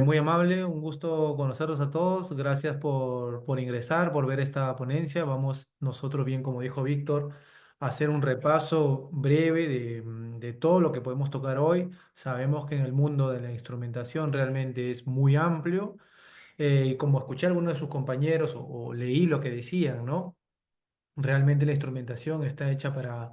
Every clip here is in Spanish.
Muy amable, un gusto conocerlos a todos. Gracias por ingresar, por ver esta ponencia. Vamos nosotros, bien como dijo Víctor, a hacer un repaso breve de todo lo que podemos tocar hoy. Sabemos que en el mundo de la instrumentación realmente es muy amplio. Y como escuché a algunos de sus compañeros o leí lo que decían, ¿no? Realmente la instrumentación está hecha para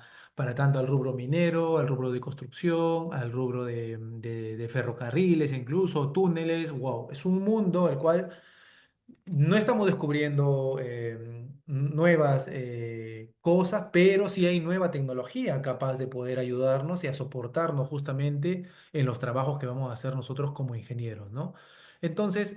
tanto al rubro minero, al rubro de construcción, al rubro de ferrocarriles, incluso túneles. Wow, es un mundo el cual no estamos descubriendo nuevas cosas, pero sí hay nueva tecnología capaz de poder ayudarnos y a soportarnos justamente en los trabajos que vamos a hacer nosotros como ingenieros, ¿no? Entonces,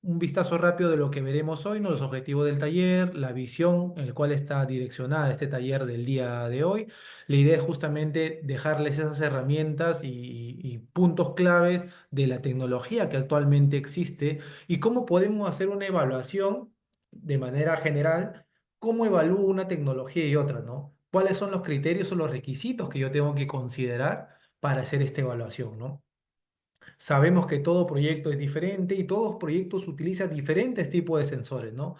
un vistazo rápido de lo que veremos hoy, ¿no? Los objetivos del taller, la visión en la cual está direccionada este taller del día de hoy. La idea es justamente dejarles esas herramientas y puntos claves de la tecnología que actualmente existe y cómo podemos hacer una evaluación de manera general, cómo evalúo una tecnología y otra, ¿no? ¿Cuáles son los criterios o los requisitos que yo tengo que considerar para hacer esta evaluación, ¿no? Sabemos que todo proyecto es diferente y todos proyectos utilizan diferentes tipos de sensores, ¿no?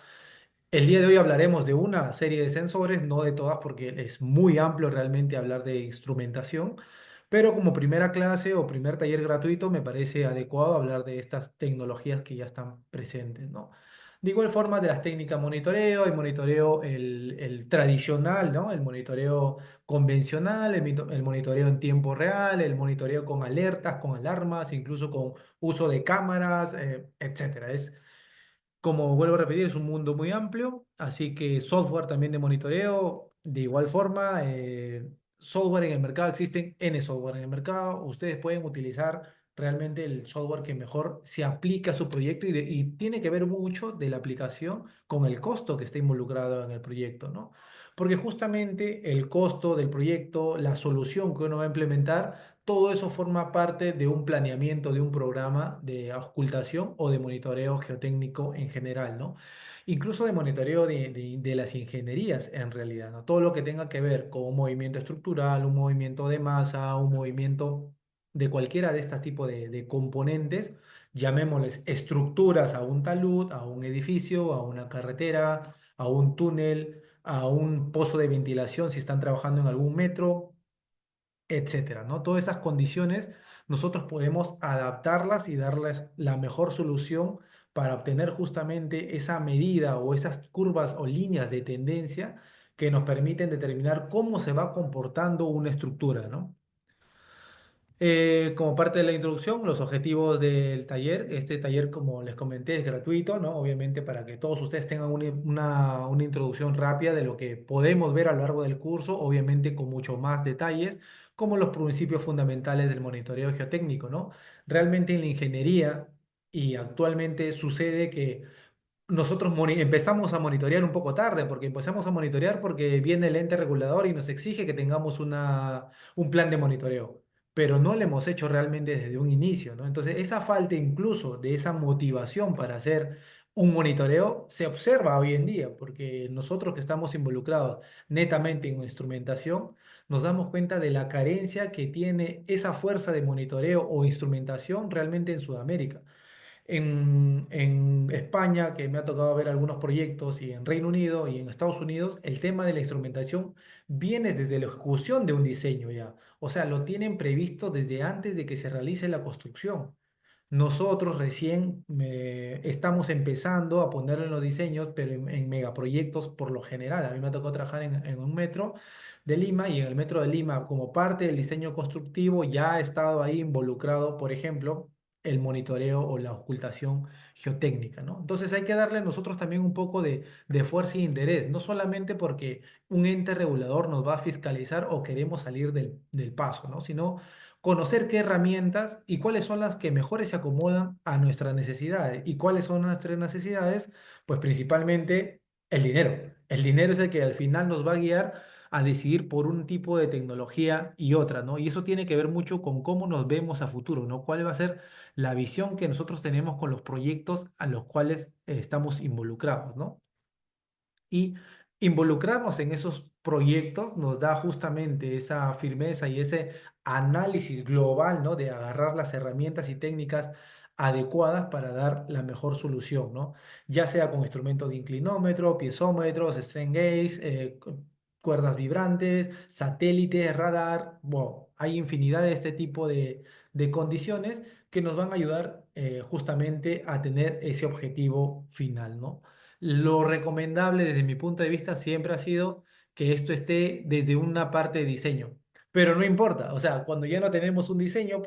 El día de hoy hablaremos de una serie de sensores, no de todas porque es muy amplio realmente hablar de instrumentación, pero como primera clase o primer taller gratuito me parece adecuado hablar de estas tecnologías que ya están presentes, ¿no? De igual forma de las técnicas de monitoreo, hay monitoreo el tradicional, ¿no? El monitoreo convencional, el monitoreo en tiempo real, el monitoreo con alertas, con alarmas, incluso con uso de cámaras, etcétera. Como vuelvo a repetir, es un mundo muy amplio, así que software también de monitoreo, de igual forma, software en el mercado, existen N software en el mercado, ustedes pueden utilizar realmente el software que mejor se aplica a su proyecto y tiene que ver mucho de la aplicación con el costo que está involucrado en el proyecto, ¿no? Porque justamente el costo del proyecto, la solución que uno va a implementar, todo eso forma parte de un planeamiento, de un programa de auscultación o de monitoreo geotécnico en general, ¿no? Incluso de monitoreo de las ingenierías en realidad, ¿no? Todo lo que tenga que ver con un movimiento estructural, un movimiento de masa, un movimiento de cualquiera de estos tipos de componentes, llamémosles estructuras a un talud, a un edificio, a una carretera, a un túnel, a un pozo de ventilación si están trabajando en algún metro, etcétera, ¿no? Todas esas condiciones nosotros podemos adaptarlas y darles la mejor solución para obtener justamente esa medida o esas curvas o líneas de tendencia que nos permiten determinar cómo se va comportando una estructura, ¿no? Como parte de la introducción, los objetivos del taller. Este taller, como les comenté, es gratuito, ¿no? Obviamente para que todos ustedes tengan una introducción rápida de lo que podemos ver a lo largo del curso, obviamente con mucho más detalles, como los principios fundamentales del monitoreo geotécnico, ¿no? Realmente en la ingeniería, y actualmente sucede que nosotros empezamos a monitorear un poco tarde, porque empezamos a monitorear porque viene el ente regulador y nos exige que tengamos un plan de monitoreo, pero no lo hemos hecho realmente desde un inicio, ¿no? Entonces, esa falta incluso de esa motivación para hacer un monitoreo se observa hoy en día, porque nosotros que estamos involucrados netamente en instrumentación, nos damos cuenta de la carencia que tiene esa fuerza de monitoreo o instrumentación realmente en Sudamérica. En España, que me ha tocado ver algunos proyectos, y en Reino Unido y en Estados Unidos, el tema de la instrumentación viene desde la ejecución de un diseño ya. O sea, lo tienen previsto desde antes de que se realice la construcción. Nosotros recién estamos empezando a ponerlo en los diseños, pero en megaproyectos por lo general. A mí me ha tocado trabajar en un metro de Lima, y en el metro de Lima, como parte del diseño constructivo, ya ha estado ahí involucrado, por ejemplo, el monitoreo o la ocultación geotécnica, ¿no? Entonces hay que darle nosotros también un poco de fuerza e interés, no solamente porque un ente regulador nos va a fiscalizar o queremos salir del paso, ¿no? Sino conocer qué herramientas y cuáles son las que mejores se acomodan a nuestras necesidades. ¿Y cuáles son nuestras necesidades? Pues principalmente el dinero. El dinero es el que al final nos va a guiar a decidir por un tipo de tecnología y otra, ¿no? Y eso tiene que ver mucho con cómo nos vemos a futuro, ¿no? ¿Cuál va a ser la visión que nosotros tenemos con los proyectos a los cuales estamos involucrados, ¿no? Y involucrarnos en esos proyectos nos da justamente esa firmeza y ese análisis global, ¿no? De agarrar las herramientas y técnicas adecuadas para dar la mejor solución, ¿no? Ya sea con instrumentos de inclinómetro, piezómetros, strain gauge, cuerdas vibrantes, satélites, radar. Bueno, hay infinidad de este tipo de condiciones que nos van a ayudar justamente a tener ese objetivo final, ¿no? Lo recomendable desde mi punto de vista siempre ha sido que esto esté desde una parte de diseño. Pero no importa, o sea, cuando ya no tenemos un diseño,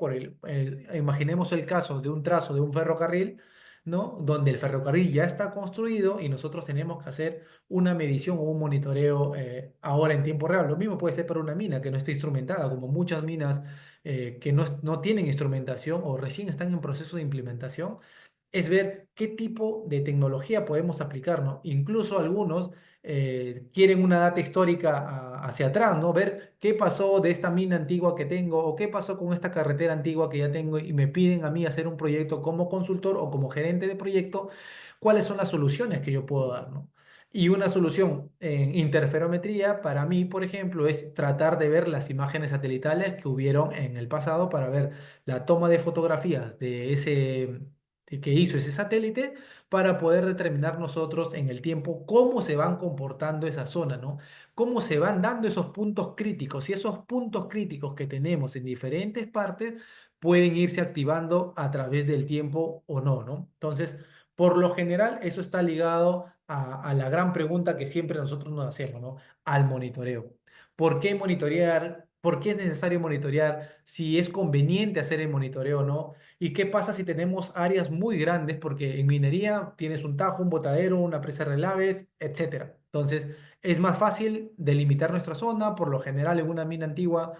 imaginemos el caso de un trazo de un ferrocarril, ¿no? Donde el ferrocarril ya está construido y nosotros tenemos que hacer una medición o un monitoreo ahora en tiempo real. Lo mismo puede ser para una mina que no esté instrumentada, como muchas minas que no tienen instrumentación o recién están en proceso de implementación, es ver qué tipo de tecnología podemos aplicar, ¿no? Incluso algunos quieren una data histórica hacia atrás, ¿no? Ver qué pasó de esta mina antigua que tengo o qué pasó con esta carretera antigua que ya tengo y me piden a mí hacer un proyecto como consultor o como gerente de proyecto, cuáles son las soluciones que yo puedo dar, ¿no? Y una solución en interferometría para mí, por ejemplo, es tratar de ver las imágenes satelitales que hubieron en el pasado para ver la toma de fotografías que hizo ese satélite para poder determinar nosotros en el tiempo cómo se van comportando esa zona, ¿no? Cómo se van dando esos puntos críticos y esos puntos críticos que tenemos en diferentes partes pueden irse activando a través del tiempo o no, ¿no? Entonces, por lo general, eso está ligado a la gran pregunta que siempre nosotros nos hacemos, ¿no? Al monitoreo. ¿Por qué monitorear? ¿Por qué es necesario monitorear? Si es conveniente hacer el monitoreo o no. ¿Y qué pasa si tenemos áreas muy grandes? Porque en minería tienes un tajo, un botadero, una presa de relaves, etcétera. Entonces, es más fácil delimitar nuestra zona. Por lo general, en una mina antigua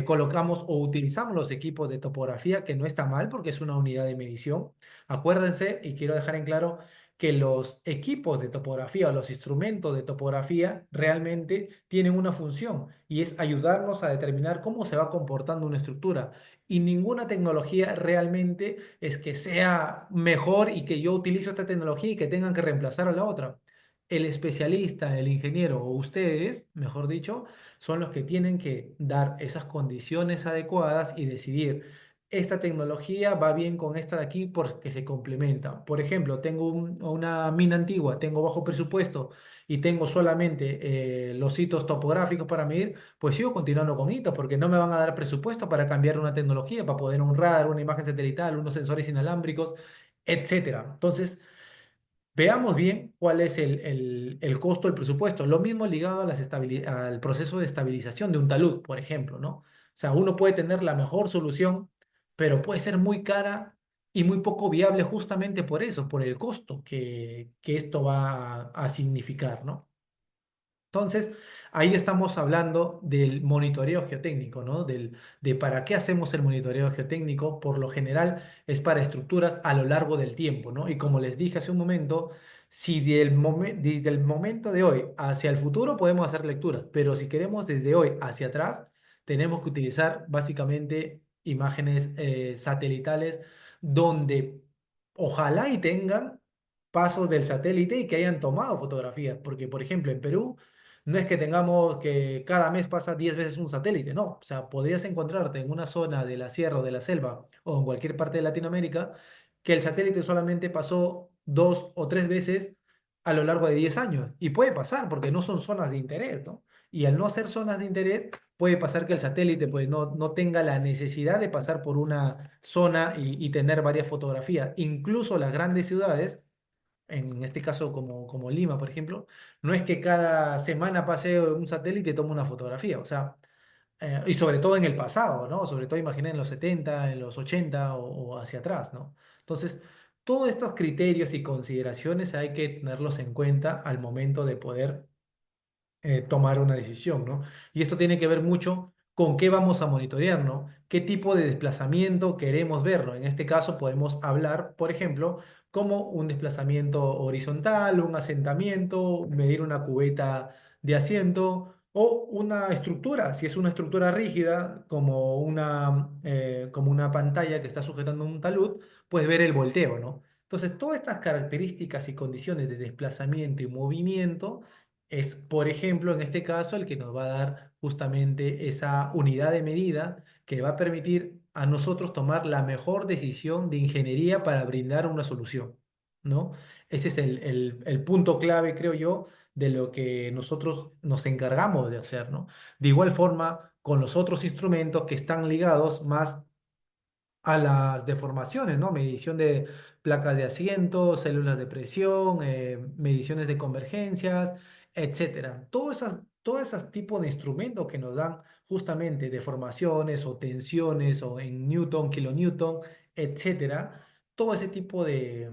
colocamos o utilizamos los equipos de topografía, que no está mal porque es una unidad de medición. Acuérdense, y quiero dejar en claro, que los equipos de topografía o los instrumentos de topografía realmente tienen una función y es ayudarnos a determinar cómo se va comportando una estructura. Y ninguna tecnología realmente es que sea mejor y que yo utilizo esta tecnología y que tengan que reemplazar a la otra. El especialista, el ingeniero o ustedes, mejor dicho, son los que tienen que dar esas condiciones adecuadas y decidir, esta tecnología va bien con esta de aquí porque se complementa. Por ejemplo, tengo una mina antigua, tengo bajo presupuesto y tengo solamente los hitos topográficos para medir, pues sigo continuando con hitos porque no me van a dar presupuesto para cambiar una tecnología, para poder un radar, una imagen satelital, unos sensores inalámbricos, etcétera. Entonces, veamos bien cuál es el costo del presupuesto. Lo mismo ligado a al proceso de estabilización de un talud, por ejemplo, ¿no? O sea, uno puede tener la mejor solución, pero puede ser muy cara y muy poco viable justamente por eso, por el costo que esto va a significar, ¿no? Entonces, ahí estamos hablando del monitoreo geotécnico, ¿no? De para qué hacemos el monitoreo geotécnico. Por lo general es para estructuras a lo largo del tiempo, ¿no? Y como les dije hace un momento, si desde el momento de hoy hacia el futuro podemos hacer lecturas, pero si queremos desde hoy hacia atrás, tenemos que utilizar básicamente imágenes satelitales donde ojalá y tengan pasos del satélite y que hayan tomado fotografías, porque por ejemplo en Perú no es que tengamos que cada mes pasa 10 veces un satélite, no. O sea, podrías encontrarte en una zona de la sierra o de la selva o en cualquier parte de Latinoamérica que el satélite solamente pasó 2 o 3 veces a lo largo de 10 años. Y puede pasar porque no son zonas de interés, ¿no? Y al no ser zonas de interés, puede pasar que el satélite pues, no tenga la necesidad de pasar por una zona y tener varias fotografías. Incluso las grandes ciudades en este caso como Lima, por ejemplo, no es que cada semana pase un satélite y tome una fotografía, o sea, y sobre todo en el pasado, ¿no? Sobre todo imaginen en los 70 en los 80 o hacia atrás, ¿no? Entonces, todos estos criterios y consideraciones hay que tenerlos en cuenta al momento de poder tomar una decisión, ¿no? Y esto tiene que ver mucho con qué vamos a monitorear, ¿no? ¿Qué tipo de desplazamiento queremos ver, ¿no? En este caso podemos hablar, por ejemplo, como un desplazamiento horizontal, un asentamiento, medir una cubeta de asiento o una estructura, si es una estructura rígida, como una pantalla que está sujetando un talud, puedes ver el volteo, ¿no? Entonces, todas estas características y condiciones de desplazamiento y movimiento es, por ejemplo, en este caso, el que nos va a dar justamente esa unidad de medida que va a permitir a nosotros tomar la mejor decisión de ingeniería para brindar una solución, ¿no? Ese es el punto clave, creo yo, de lo que nosotros nos encargamos de hacer, ¿no? De igual forma, con los otros instrumentos que están ligados más a las deformaciones, ¿no? Medición de placas de asiento, células de presión, mediciones de convergencias, etcétera. Todos esos tipos de instrumentos que nos dan justamente deformaciones o tensiones o en Newton, kilonewton, etcétera. Todo ese tipo de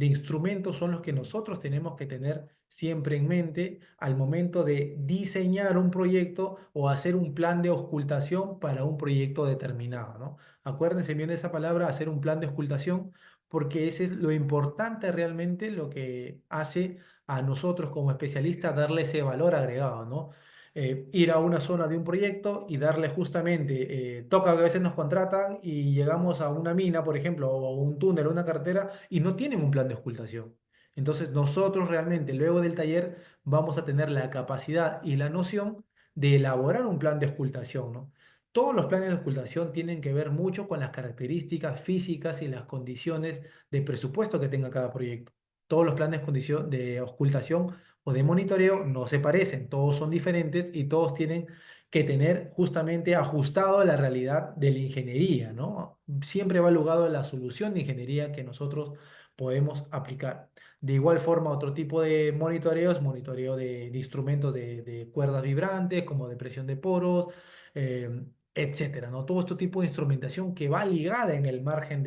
instrumentos son los que nosotros tenemos que tener siempre en mente al momento de diseñar un proyecto o hacer un plan de ocultación para un proyecto determinado, ¿no? Acuérdense bien de esa palabra, hacer un plan de ocultación, porque ese es lo importante realmente, lo que hace a nosotros como especialistas darle ese valor agregado, ¿no? Ir a una zona de un proyecto y darle justamente, toca que a veces nos contratan y llegamos a una mina, por ejemplo, o a un túnel o una carretera y no tienen un plan de ocultación. Entonces nosotros realmente luego del taller vamos a tener la capacidad y la noción de elaborar un plan de ocultación, ¿no? Todos los planes de ocultación tienen que ver mucho con las características físicas y las condiciones de presupuesto que tenga cada proyecto. Todos los planes de ocultación o de monitoreo no se parecen, todos son diferentes y todos tienen que tener justamente ajustado a la realidad de la ingeniería, ¿no? Siempre va ligado a la solución de ingeniería que nosotros podemos aplicar. De igual forma, otro tipo de monitoreos, monitoreo de instrumentos de cuerdas vibrantes, como de presión de poros, eh, etcétera, ¿no? Todo este tipo de instrumentación que va ligada en el margen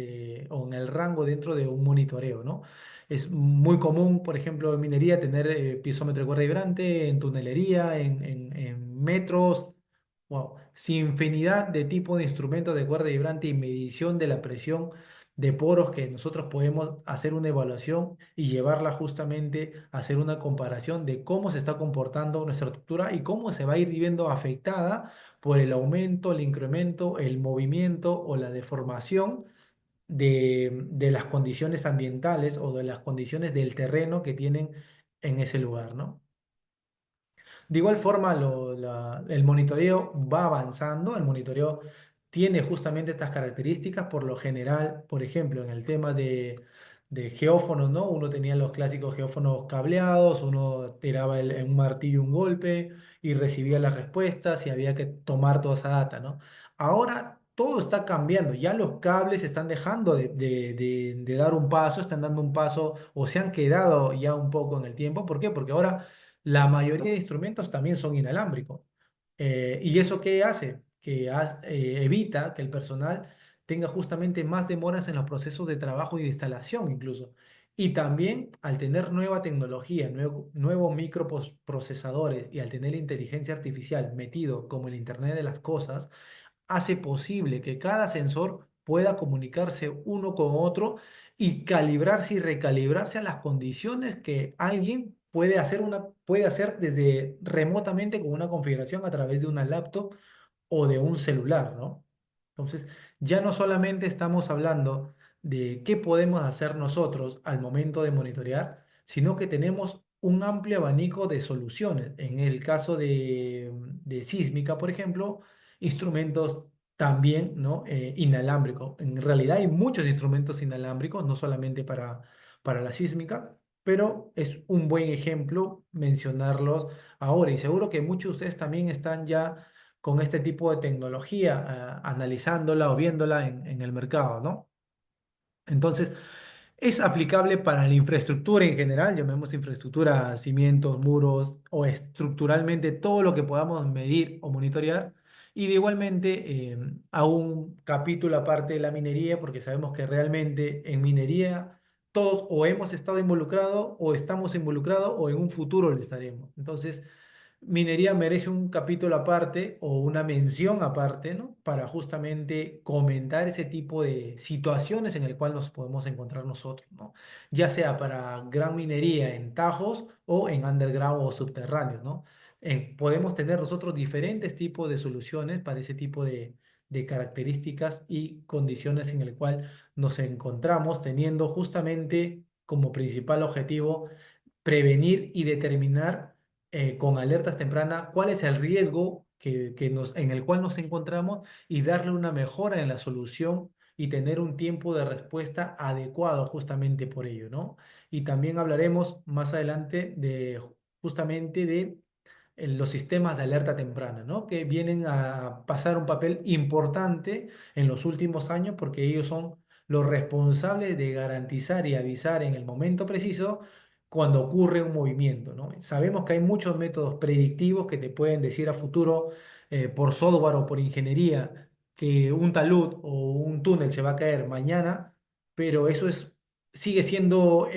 o en el rango dentro de un monitoreo, ¿no? Es muy común, por ejemplo, en minería tener piezómetro de cuerda vibrante, en tunelería, en metros, wow, infinidad de tipos de instrumentos de cuerda vibrante y medición de la presión de poros que nosotros podemos hacer una evaluación y llevarla justamente a hacer una comparación de cómo se está comportando nuestra estructura y cómo se va a ir viendo afectada por el aumento, el incremento, el movimiento o la deformación de las condiciones ambientales o de las condiciones del terreno que tienen en ese lugar, ¿no? De igual forma, el monitoreo va avanzando, el monitoreo tiene justamente estas características, por lo general, por ejemplo, en el tema de geófonos, ¿no? Uno tenía los clásicos geófonos cableados, uno tiraba en un martillo un golpe y recibía las respuestas y había que tomar toda esa data, ¿no? Ahora todo está cambiando, ya los cables están dejando de dar un paso, están dando un paso o se han quedado ya un poco en el tiempo. ¿Por qué? Porque ahora la mayoría de instrumentos también son inalámbricos. ¿Y eso qué hace? Que evita que el personal tenga justamente más demoras en los procesos de trabajo y de instalación incluso. Y también al tener nueva tecnología, nuevos microprocesadores y al tener la inteligencia artificial metido como el Internet de las cosas, hace posible que cada sensor pueda comunicarse uno con otro y calibrarse y recalibrarse a las condiciones que alguien puede hacer desde remotamente con una configuración a través de una laptop o de un celular, ¿no? Entonces, ya no solamente estamos hablando de qué podemos hacer nosotros al momento de monitorear, sino que tenemos un amplio abanico de soluciones. En el caso de sísmica, por ejemplo, instrumentos también, ¿no? Inalámbricos. En realidad hay muchos instrumentos inalámbricos, no solamente para la sísmica, pero es un buen ejemplo mencionarlos ahora. Y seguro que muchos de ustedes también están ya con este tipo de tecnología, analizándola o viéndola en el mercado, ¿no? Entonces, es aplicable para la infraestructura en general, llamemos infraestructura, cimientos, muros o estructuralmente todo lo que podamos medir o monitorear. Y de igualmente a un capítulo aparte de la minería, porque sabemos que realmente en minería todos o hemos estado involucrados o estamos involucrados o en un futuro lo estaremos. Entonces, minería merece un capítulo aparte o una mención aparte, ¿no? Para justamente comentar ese tipo de situaciones en el cual nos podemos encontrar nosotros, ¿no? Ya sea para gran minería en tajos o en underground o subterráneos, ¿no? Podemos tener nosotros diferentes tipos de soluciones para ese tipo de características y condiciones en el cual nos encontramos teniendo justamente como principal objetivo prevenir y determinar con alertas tempranas cuál es el riesgo en el cual nos encontramos y darle una mejora en la solución y tener un tiempo de respuesta adecuado justamente por ello, ¿no? Y también hablaremos más adelante de justamente de los sistemas de alerta temprana, ¿no? Que vienen a pasar un papel importante en los últimos años porque ellos son los responsables de garantizar y avisar en el momento preciso cuando ocurre un movimiento, ¿no? Sabemos que hay muchos métodos predictivos que te pueden decir a futuro por software o por ingeniería que un talud o un túnel se va a caer mañana, pero eso sigue siendo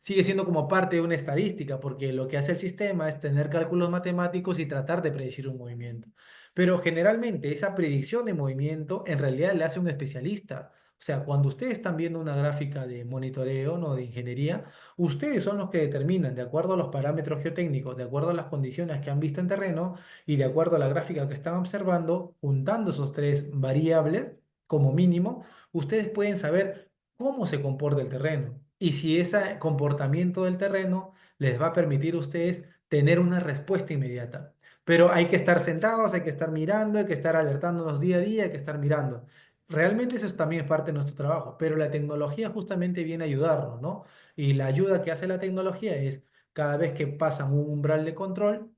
sigue siendo como parte de una estadística, porque lo que hace el sistema es tener cálculos matemáticos y tratar de predecir un movimiento. Pero generalmente esa predicción de movimiento en realidad le hace un especialista. O sea, cuando ustedes están viendo una gráfica de monitoreo, no de ingeniería, ustedes son los que determinan, de acuerdo a los parámetros geotécnicos, de acuerdo a las condiciones que han visto en terreno y de acuerdo a la gráfica que están observando, juntando esos tres variables como mínimo, ustedes pueden saber cómo se comporta el terreno y si ese comportamiento del terreno les va a permitir a ustedes tener una respuesta inmediata. Pero hay que estar sentados, hay que estar mirando, hay que estar alertándonos día a día, hay que estar mirando. Realmente eso también es parte de nuestro trabajo, pero la tecnología justamente viene a ayudarnos, ¿no? Y la ayuda que hace la tecnología es cada vez que pasan un umbral de control,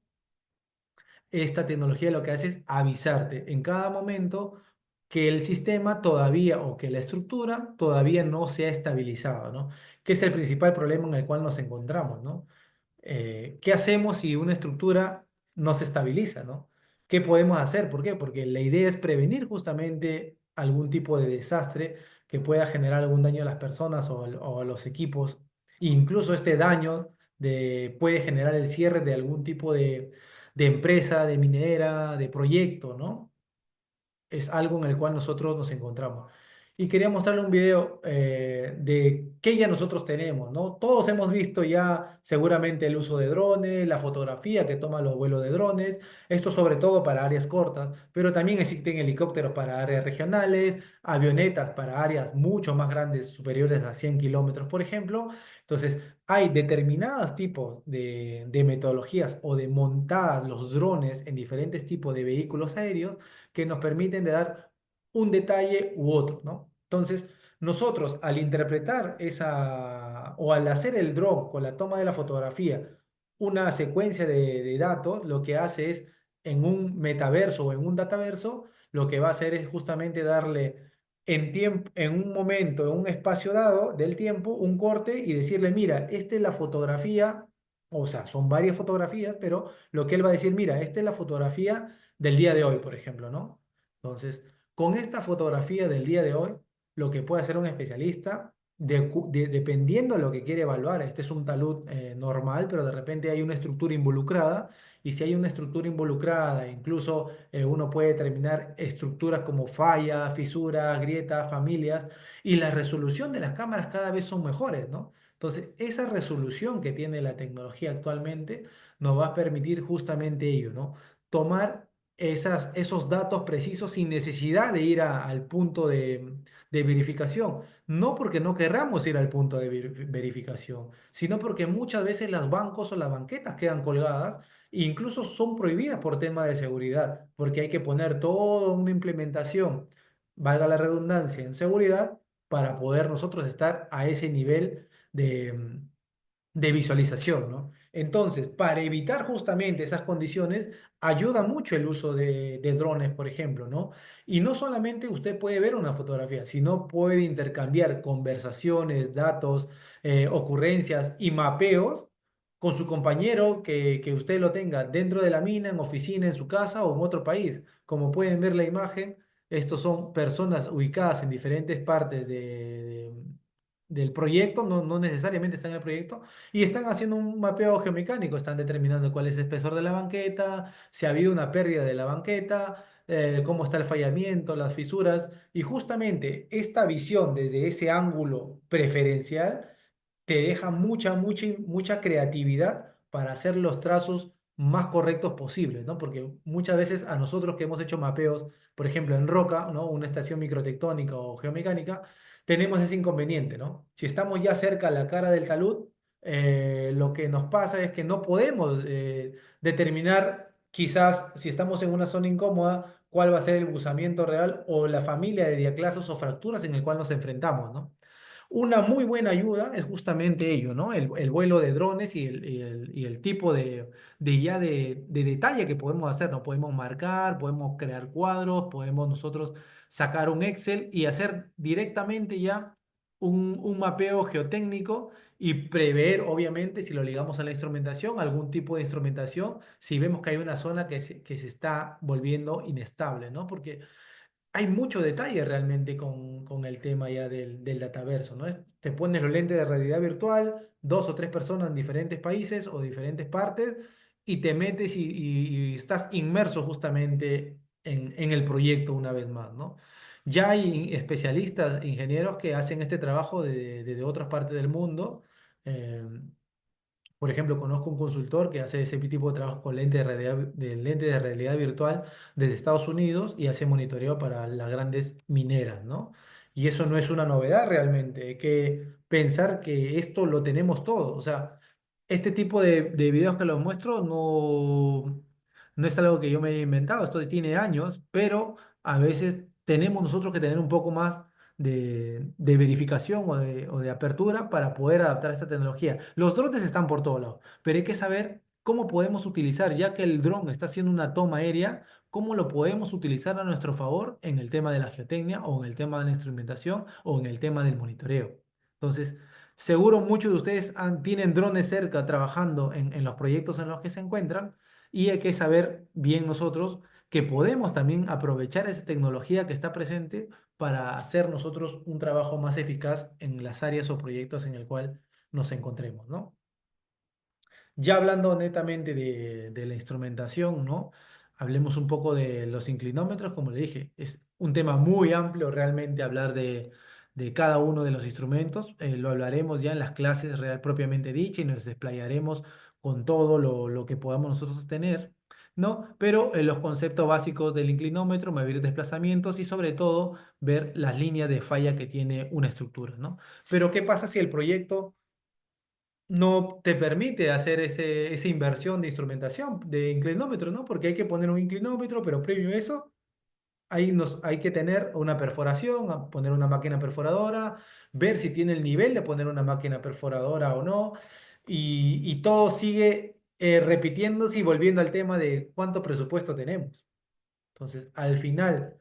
esta tecnología lo que hace es avisarte en cada momento que el sistema todavía o que la estructura todavía no se ha estabilizado, ¿no? Que es el principal problema en el cual nos encontramos, ¿no? ¿Qué hacemos si una estructura no se estabiliza, ¿no? ¿Qué podemos hacer? ¿Por qué? Porque la idea es prevenir justamente algún tipo de desastre que pueda generar algún daño a las personas o a los equipos. E incluso este daño puede generar el cierre de algún tipo de empresa, de minera, de proyecto, ¿no? Es algo en el cual nosotros nos encontramos. Y quería mostrarle un video de qué ya nosotros tenemos, ¿no? Todos hemos visto ya seguramente el uso de drones, la fotografía que toman los vuelos de drones, esto sobre todo para áreas cortas, pero también existen helicópteros para áreas regionales, avionetas para áreas mucho más grandes, superiores a 100 kilómetros, por ejemplo. Entonces, hay determinados tipos de metodologías o de montar los drones en diferentes tipos de vehículos aéreos que nos permiten de dar un detalle u otro, ¿no? Entonces, nosotros al interpretar esa o al hacer el drone con la toma de la fotografía, una secuencia de datos, lo que hace es en un metaverso o en un dataverso, lo que va a hacer es justamente darle en tiempo, en un momento, en un espacio dado del tiempo, un corte y decirle, mira, esta es la fotografía, o sea, son varias fotografías, pero lo que él va a decir, mira, esta es la fotografía del día de hoy, por ejemplo, ¿no? Entonces, con esta fotografía del día de hoy, lo que puede hacer un especialista, dependiendo de lo que quiere evaluar, este es un talud normal, pero de repente hay una estructura involucrada, y si hay una estructura involucrada, incluso uno puede determinar estructuras como fallas, fisuras, grietas, familias, y la resolución de las cámaras cada vez son mejores, ¿no? Entonces, esa resolución que tiene la tecnología actualmente nos va a permitir justamente ello, ¿no? Tomar esos datos precisos sin necesidad de ir al punto de verificación. No porque no querramos ir al punto de verificación, sino porque muchas veces los bancos o las banquetas quedan colgadas e incluso son prohibidas por tema de seguridad, porque hay que poner toda una implementación, valga la redundancia, en seguridad para poder nosotros estar a ese nivel de visualización, ¿no? Entonces, para evitar justamente esas condiciones, ayuda mucho el uso de drones, por ejemplo, ¿no? Y no solamente usted puede ver una fotografía, sino puede intercambiar conversaciones, datos, ocurrencias y mapeos con su compañero que usted lo tenga dentro de la mina, en oficina, en su casa o en otro país. Como pueden ver la imagen, estos son personas ubicadas en diferentes partes del proyecto, no necesariamente están en el proyecto, y están haciendo un mapeo geomecánico, están determinando cuál es el espesor de la banqueta, si ha habido una pérdida de la banqueta, cómo está el fallamiento, las fisuras, y justamente esta visión desde ese ángulo preferencial te deja mucha creatividad para hacer los trazos más correctos posibles, ¿no? Porque muchas veces a nosotros que hemos hecho mapeos, por ejemplo, en roca, ¿no? Una estación microtectónica o geomecánica, tenemos ese inconveniente, ¿no? Si estamos ya cerca a la cara del talud, lo que nos pasa es que no podemos determinar quizás si estamos en una zona incómoda, cuál va a ser el buzamiento real o la familia de diaclazos o fracturas en el cual nos enfrentamos, ¿no? Una muy buena ayuda es justamente ello, ¿no? El vuelo de drones y el tipo de detalle que podemos hacer, ¿no? Podemos marcar, podemos crear cuadros, podemos nosotros sacar un Excel y hacer directamente ya un mapeo geotécnico y prever, obviamente, si lo ligamos a la instrumentación, algún tipo de instrumentación, si vemos que hay una zona que se está volviendo inestable, ¿no? Porque hay mucho detalle realmente con el tema ya del dataverso, ¿no? Te pones los lentes de realidad virtual, dos o tres personas en diferentes países o diferentes partes, y te metes y estás inmerso justamente en el proyecto una vez más, ¿no? Ya hay especialistas, ingenieros que hacen este trabajo de otras partes del mundo. eh, por ejemplo, conozco un consultor que hace ese tipo de trabajo con lentes de realidad virtual desde Estados Unidos y hace monitoreo para las grandes mineras, ¿no? Y eso no es una novedad realmente. Hay que pensar que esto lo tenemos todo. O sea, este tipo de videos que los muestro no es algo que yo me he inventado. Esto tiene años, pero a veces tenemos nosotros que tener un poco más de verificación o de apertura para poder adaptar esta tecnología. Los drones están por todos lados, pero hay que saber cómo podemos utilizar, ya que el dron está haciendo una toma aérea, cómo lo podemos utilizar a nuestro favor en el tema de la geotecnia o en el tema de la instrumentación o en el tema del monitoreo. Entonces, seguro muchos de ustedes tienen drones cerca trabajando en los proyectos en los que se encuentran y hay que saber bien nosotros que podemos también aprovechar esa tecnología que está presente para hacer nosotros un trabajo más eficaz en las áreas o proyectos en el cual nos encontremos, ¿no? Ya hablando netamente de la instrumentación, ¿no? Hablemos un poco de los inclinómetros, como le dije, es un tema muy amplio realmente hablar de cada uno de los instrumentos. Lo hablaremos ya en las clases real propiamente dicha y nos desplayaremos con todo lo que podamos nosotros tener, ¿no? Pero los conceptos básicos del inclinómetro, medir desplazamientos y sobre todo ver las líneas de falla que tiene una estructura, ¿no? Pero ¿qué pasa si el proyecto no te permite hacer esa inversión de instrumentación, de inclinómetro, ¿no? Porque hay que poner un inclinómetro, pero previo a eso hay que tener una perforación, poner una máquina perforadora, ver si tiene el nivel de poner una máquina perforadora o no, y todo sigue repitiéndose y volviendo al tema de cuánto presupuesto tenemos. Entonces, al final,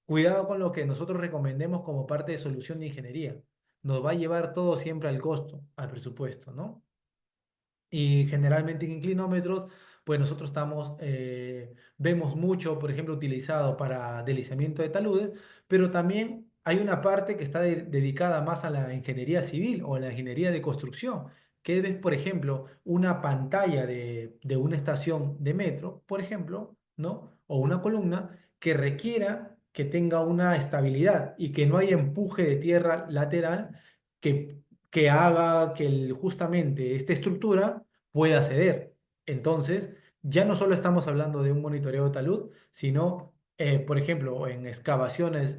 cuidado con lo que nosotros recomendemos como parte de solución de ingeniería. Nos va a llevar todo siempre al costo, al presupuesto, ¿no? Y generalmente en inclinómetros, pues nosotros vemos mucho, por ejemplo, utilizado para deslizamiento de taludes, pero también hay una parte que está dedicada más a la ingeniería civil o a la ingeniería de construcción, que es, por ejemplo, una pantalla de una estación de metro, por ejemplo, ¿no? O una columna que requiera que tenga una estabilidad y que no haya empuje de tierra lateral que que haga que justamente esta estructura pueda ceder. Entonces, ya no solo estamos hablando de un monitoreo de talud, sino, por ejemplo, en excavaciones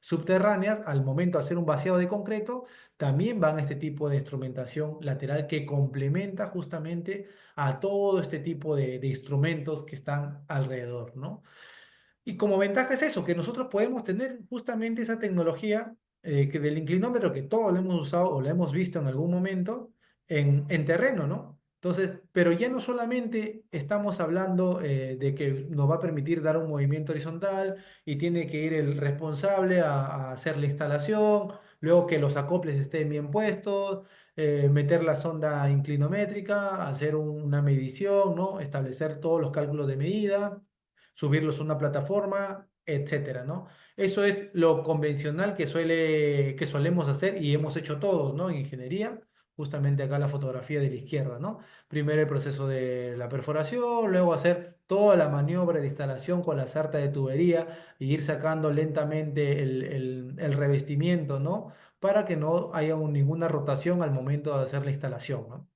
subterráneas, al momento de hacer un vaciado de concreto, también van este tipo de instrumentación lateral que complementa justamente a todo este tipo de instrumentos que están alrededor, ¿no? Y como ventaja es eso, que nosotros podemos tener justamente esa tecnología que del inclinómetro que todos lo hemos usado o lo hemos visto en algún momento en terreno, ¿no? Entonces, pero ya no solamente estamos hablando de que nos va a permitir dar un movimiento horizontal y tiene que ir el responsable a hacer la instalación, luego que los acoples estén bien puestos, meter la sonda inclinométrica, hacer una medición, ¿no? Establecer todos los cálculos de medida, subirlos a una plataforma, etcétera, ¿no? Eso es lo convencional que solemos hacer y hemos hecho todos, ¿no? En ingeniería, justamente acá la fotografía de la izquierda, ¿no? Primero el proceso de la perforación, luego hacer toda la maniobra de instalación con la sarta de tubería y ir sacando lentamente el revestimiento, ¿no? Para que no haya ninguna rotación al momento de hacer la instalación, ¿no?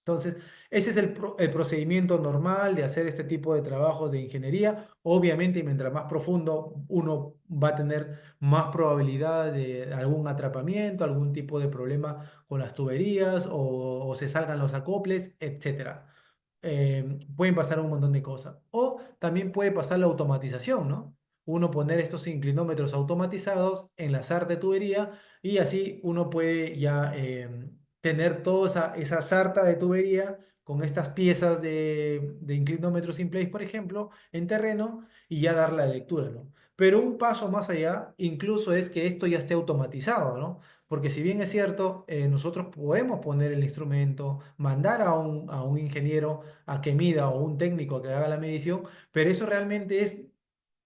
Entonces, ese es el procedimiento normal de hacer este tipo de trabajos de ingeniería. Obviamente, mientras más profundo, uno va a tener más probabilidad de algún atrapamiento, algún tipo de problema con las tuberías o se salgan los acoples, etcétera. pueden pasar un montón de cosas. O también puede pasar la automatización, ¿no? Uno poner estos inclinómetros automatizados, enlazar de tubería y así uno puede ya tener toda esa sarta de tubería con estas piezas de inclinómetros in place, por ejemplo, en terreno y ya dar la lectura, ¿no? Pero un paso más allá, incluso es que esto ya esté automatizado, ¿no? Porque si bien es cierto, nosotros podemos poner el instrumento, mandar a un ingeniero a que mida o un técnico a que haga la medición, pero eso realmente es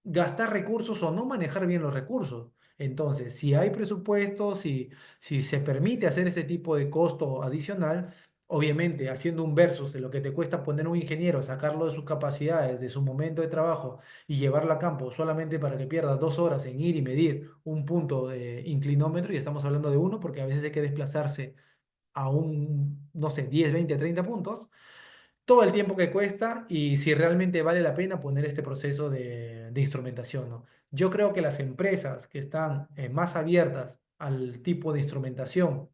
gastar recursos o no manejar bien los recursos. Entonces, si hay presupuesto, si se permite hacer ese tipo de costo adicional, obviamente haciendo un versus de lo que te cuesta poner un ingeniero, sacarlo de sus capacidades, de su momento de trabajo y llevarlo a campo solamente para que pierda 2 horas en ir y medir un punto de inclinómetro, y estamos hablando de uno porque a veces hay que desplazarse a un, no sé, 10 20 30 puntos, todo el tiempo que cuesta y si realmente vale la pena poner este proceso de instrumentación, ¿no? Yo creo que las empresas que están más abiertas al tipo de instrumentación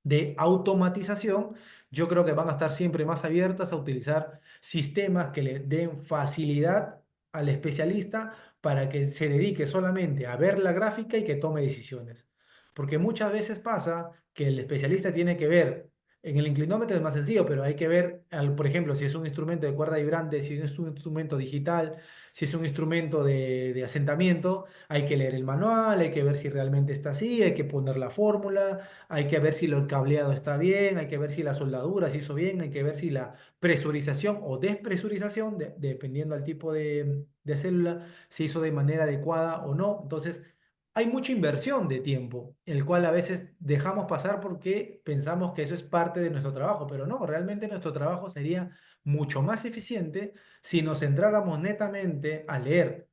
de automatización, yo creo que van a estar siempre más abiertas a utilizar sistemas que le den facilidad al especialista para que se dedique solamente a ver la gráfica y que tome decisiones. Porque muchas veces pasa que el especialista tiene que ver, en el inclinómetro es más sencillo, pero hay que ver, por ejemplo, si es un instrumento de cuerda vibrante, si es un instrumento digital, si es un instrumento de asentamiento, hay que leer el manual, hay que ver si realmente está así, hay que poner la fórmula, hay que ver si el cableado está bien, hay que ver si la soldadura se hizo bien, hay que ver si la presurización o despresurización, dependiendo del tipo de célula, se hizo de manera adecuada o no. Entonces, hay mucha inversión de tiempo, el cual a veces dejamos pasar porque pensamos que eso es parte de nuestro trabajo, pero no, realmente nuestro trabajo sería mucho más eficiente si nos centráramos netamente a leer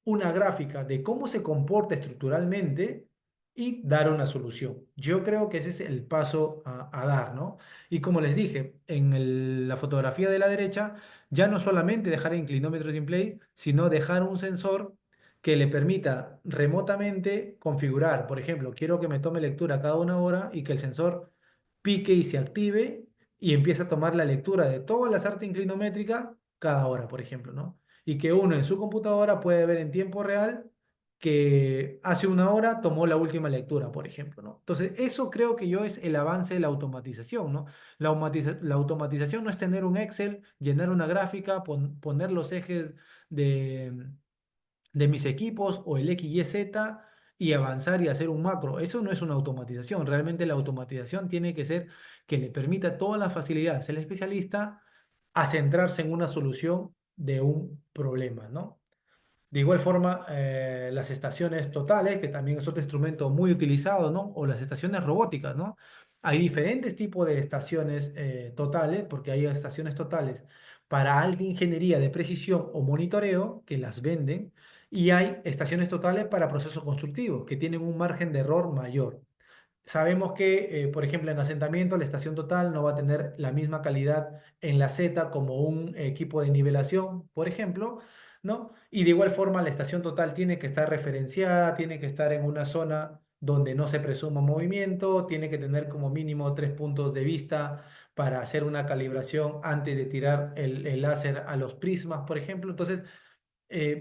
una gráfica de cómo se comporta estructuralmente y dar una solución. Yo creo que ese es el paso a dar, ¿no? Y como les dije, en la fotografía de la derecha, ya no solamente dejar el inclinómetro in play, sino dejar un sensor que le permita remotamente configurar. Por ejemplo, quiero que me tome lectura cada 1 hora y que el sensor pique y se active y empiece a tomar la lectura de toda la sarta inclinométrica cada hora, por ejemplo, ¿no? Y que uno en su computadora puede ver en tiempo real que hace 1 hora tomó la última lectura, por ejemplo, ¿no? Entonces, eso creo que yo es el avance de la automatización, ¿no? La automatización no es tener un Excel, llenar una gráfica, poner los ejes de, de mis equipos o el X, Y, Z y avanzar y hacer un macro. Eso no es una automatización. Realmente la automatización tiene que ser que le permita todas las facilidades al especialista a centrarse en una solución de un problema, ¿no? De igual forma, las estaciones totales, que también es otro instrumento muy utilizado, ¿no? O las estaciones robóticas, ¿no? Hay diferentes tipos de estaciones totales, porque hay estaciones totales para alta ingeniería de precisión o monitoreo, que las venden, y hay estaciones totales para procesos constructivos, que tienen un margen de error mayor. Sabemos que, por ejemplo, en asentamiento la estación total no va a tener la misma calidad en la Z como un equipo de nivelación, por ejemplo, ¿no? Y de igual forma la estación total tiene que estar referenciada, tiene que estar en una zona donde no se presuma movimiento, tiene que tener como mínimo 3 puntos de vista para hacer una calibración antes de tirar el láser a los prismas, por ejemplo. Entonces,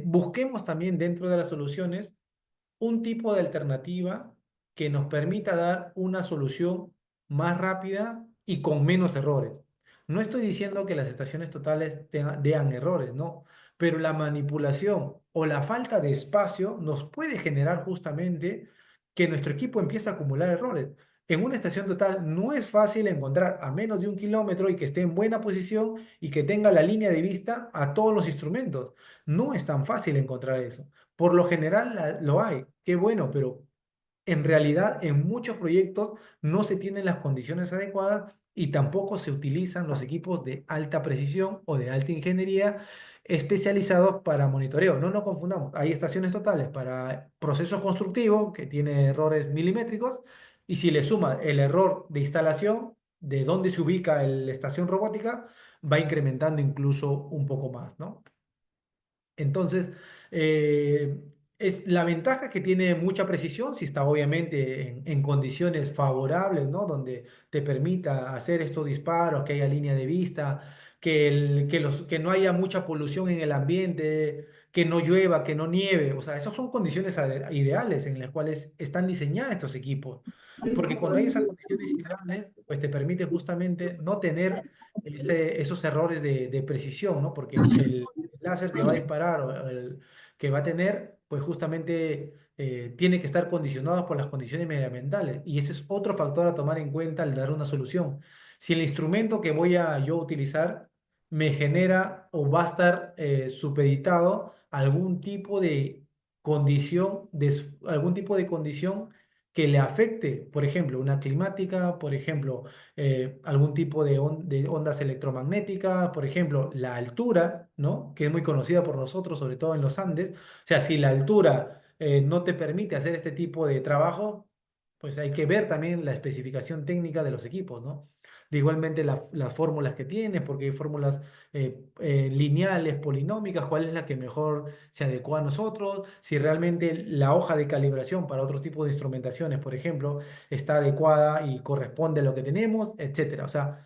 busquemos también dentro de las soluciones un tipo de alternativa que nos permita dar una solución más rápida y con menos errores. No estoy diciendo que las estaciones totales dean errores, no, pero la manipulación o la falta de espacio nos puede generar justamente que nuestro equipo empiece a acumular errores. En una estación total no es fácil encontrar a menos de 1 kilómetro y que esté en buena posición y que tenga la línea de vista a todos los instrumentos. No es tan fácil encontrar eso. Por lo general lo hay, qué bueno, pero en realidad en muchos proyectos no se tienen las condiciones adecuadas y tampoco se utilizan los equipos de alta precisión o de alta ingeniería especializados para monitoreo. No nos confundamos, hay estaciones totales para procesos constructivos que tiene errores milimétricos y si le suma el error de instalación de dónde se ubica la estación robótica, va incrementando incluso un poco más, ¿no? Entonces, eh, es la ventaja que tiene mucha precisión, si está obviamente en condiciones favorables, ¿no? Donde te permita hacer estos disparos, que haya línea de vista, que no haya mucha polución en el ambiente, que no llueva, que no nieve. O sea, esas son condiciones ideales en las cuales están diseñados estos equipos. Porque cuando hay esas condiciones ideales, pues te permite justamente no tener esos errores de precisión, ¿no? Porque el láser que va a disparar o el que va a tener, pues justamente tiene que estar condicionado por las condiciones medioambientales. Y ese es otro factor a tomar en cuenta al dar una solución. Si el instrumento que voy a yo utilizar me genera o va a estar supeditado a algún tipo de condición, algún tipo de condición que le afecte, por ejemplo, una climática, por ejemplo, algún tipo de ondas electromagnéticas, por ejemplo, la altura, ¿no? Que es muy conocida por nosotros, sobre todo en los Andes. O sea, si la altura no te permite hacer este tipo de trabajo, pues hay que ver también la especificación técnica de los equipos, ¿no? De igualmente las fórmulas que tienes, porque hay fórmulas lineales, polinómicas, cuál es la que mejor se adecua a nosotros, si realmente la hoja de calibración para otro tipo de instrumentaciones, por ejemplo, está adecuada y corresponde a lo que tenemos, etcétera. O sea,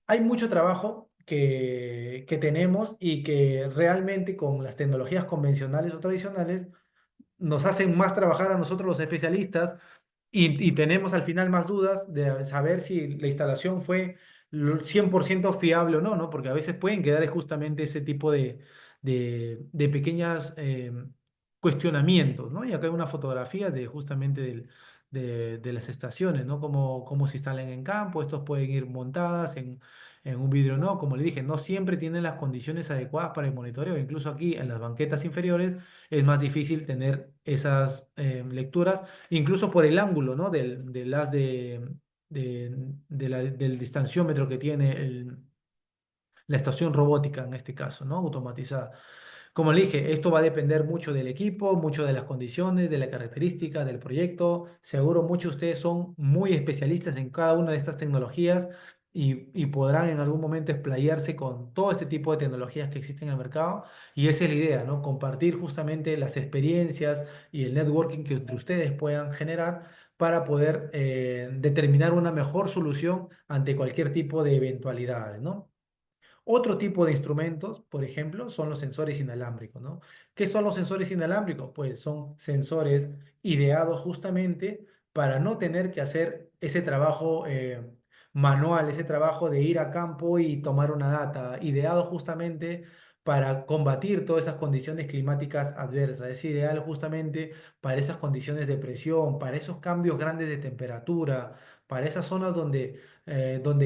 hay mucho trabajo que tenemos y que realmente con las tecnologías convencionales o tradicionales nos hacen más trabajar a nosotros los especialistas y tenemos al final más dudas de saber si la instalación fue 100% fiable o no, ¿no? Porque a veces pueden quedar justamente ese tipo de pequeñas cuestionamientos, ¿no? Y acá hay una fotografía de justamente de las estaciones, ¿no? Cómo se instalan en campo, estos pueden ir montadas en un vidrio, no, como le dije, no siempre tienen las condiciones adecuadas para el monitoreo, incluso aquí en las banquetas inferiores es más difícil tener esas lecturas incluso por el ángulo, ¿no? Del haz del distanciómetro que tiene la estación robótica en este caso, ¿no? Automatizada. Como le dije, esto va a depender mucho del equipo, mucho de las condiciones, de la característica del proyecto. Seguro muchos de ustedes son muy especialistas en cada una de estas tecnologías y podrán en algún momento explayarse con todo este tipo de tecnologías que existen en el mercado. Y esa es la idea, ¿no? Compartir justamente las experiencias y el networking que entre ustedes puedan generar para poder determinar una mejor solución ante cualquier tipo de eventualidades, ¿no? Otro tipo de instrumentos, por ejemplo, son los sensores inalámbricos, ¿no? ¿Qué son los sensores inalámbricos? Pues son sensores ideados justamente para no tener que hacer ese trabajo manual, ese trabajo de ir a campo y tomar una data, ideado justamente para combatir todas esas condiciones climáticas adversas. Es ideal justamente para esas condiciones de presión, para esos cambios grandes de temperatura, para esas zonas donde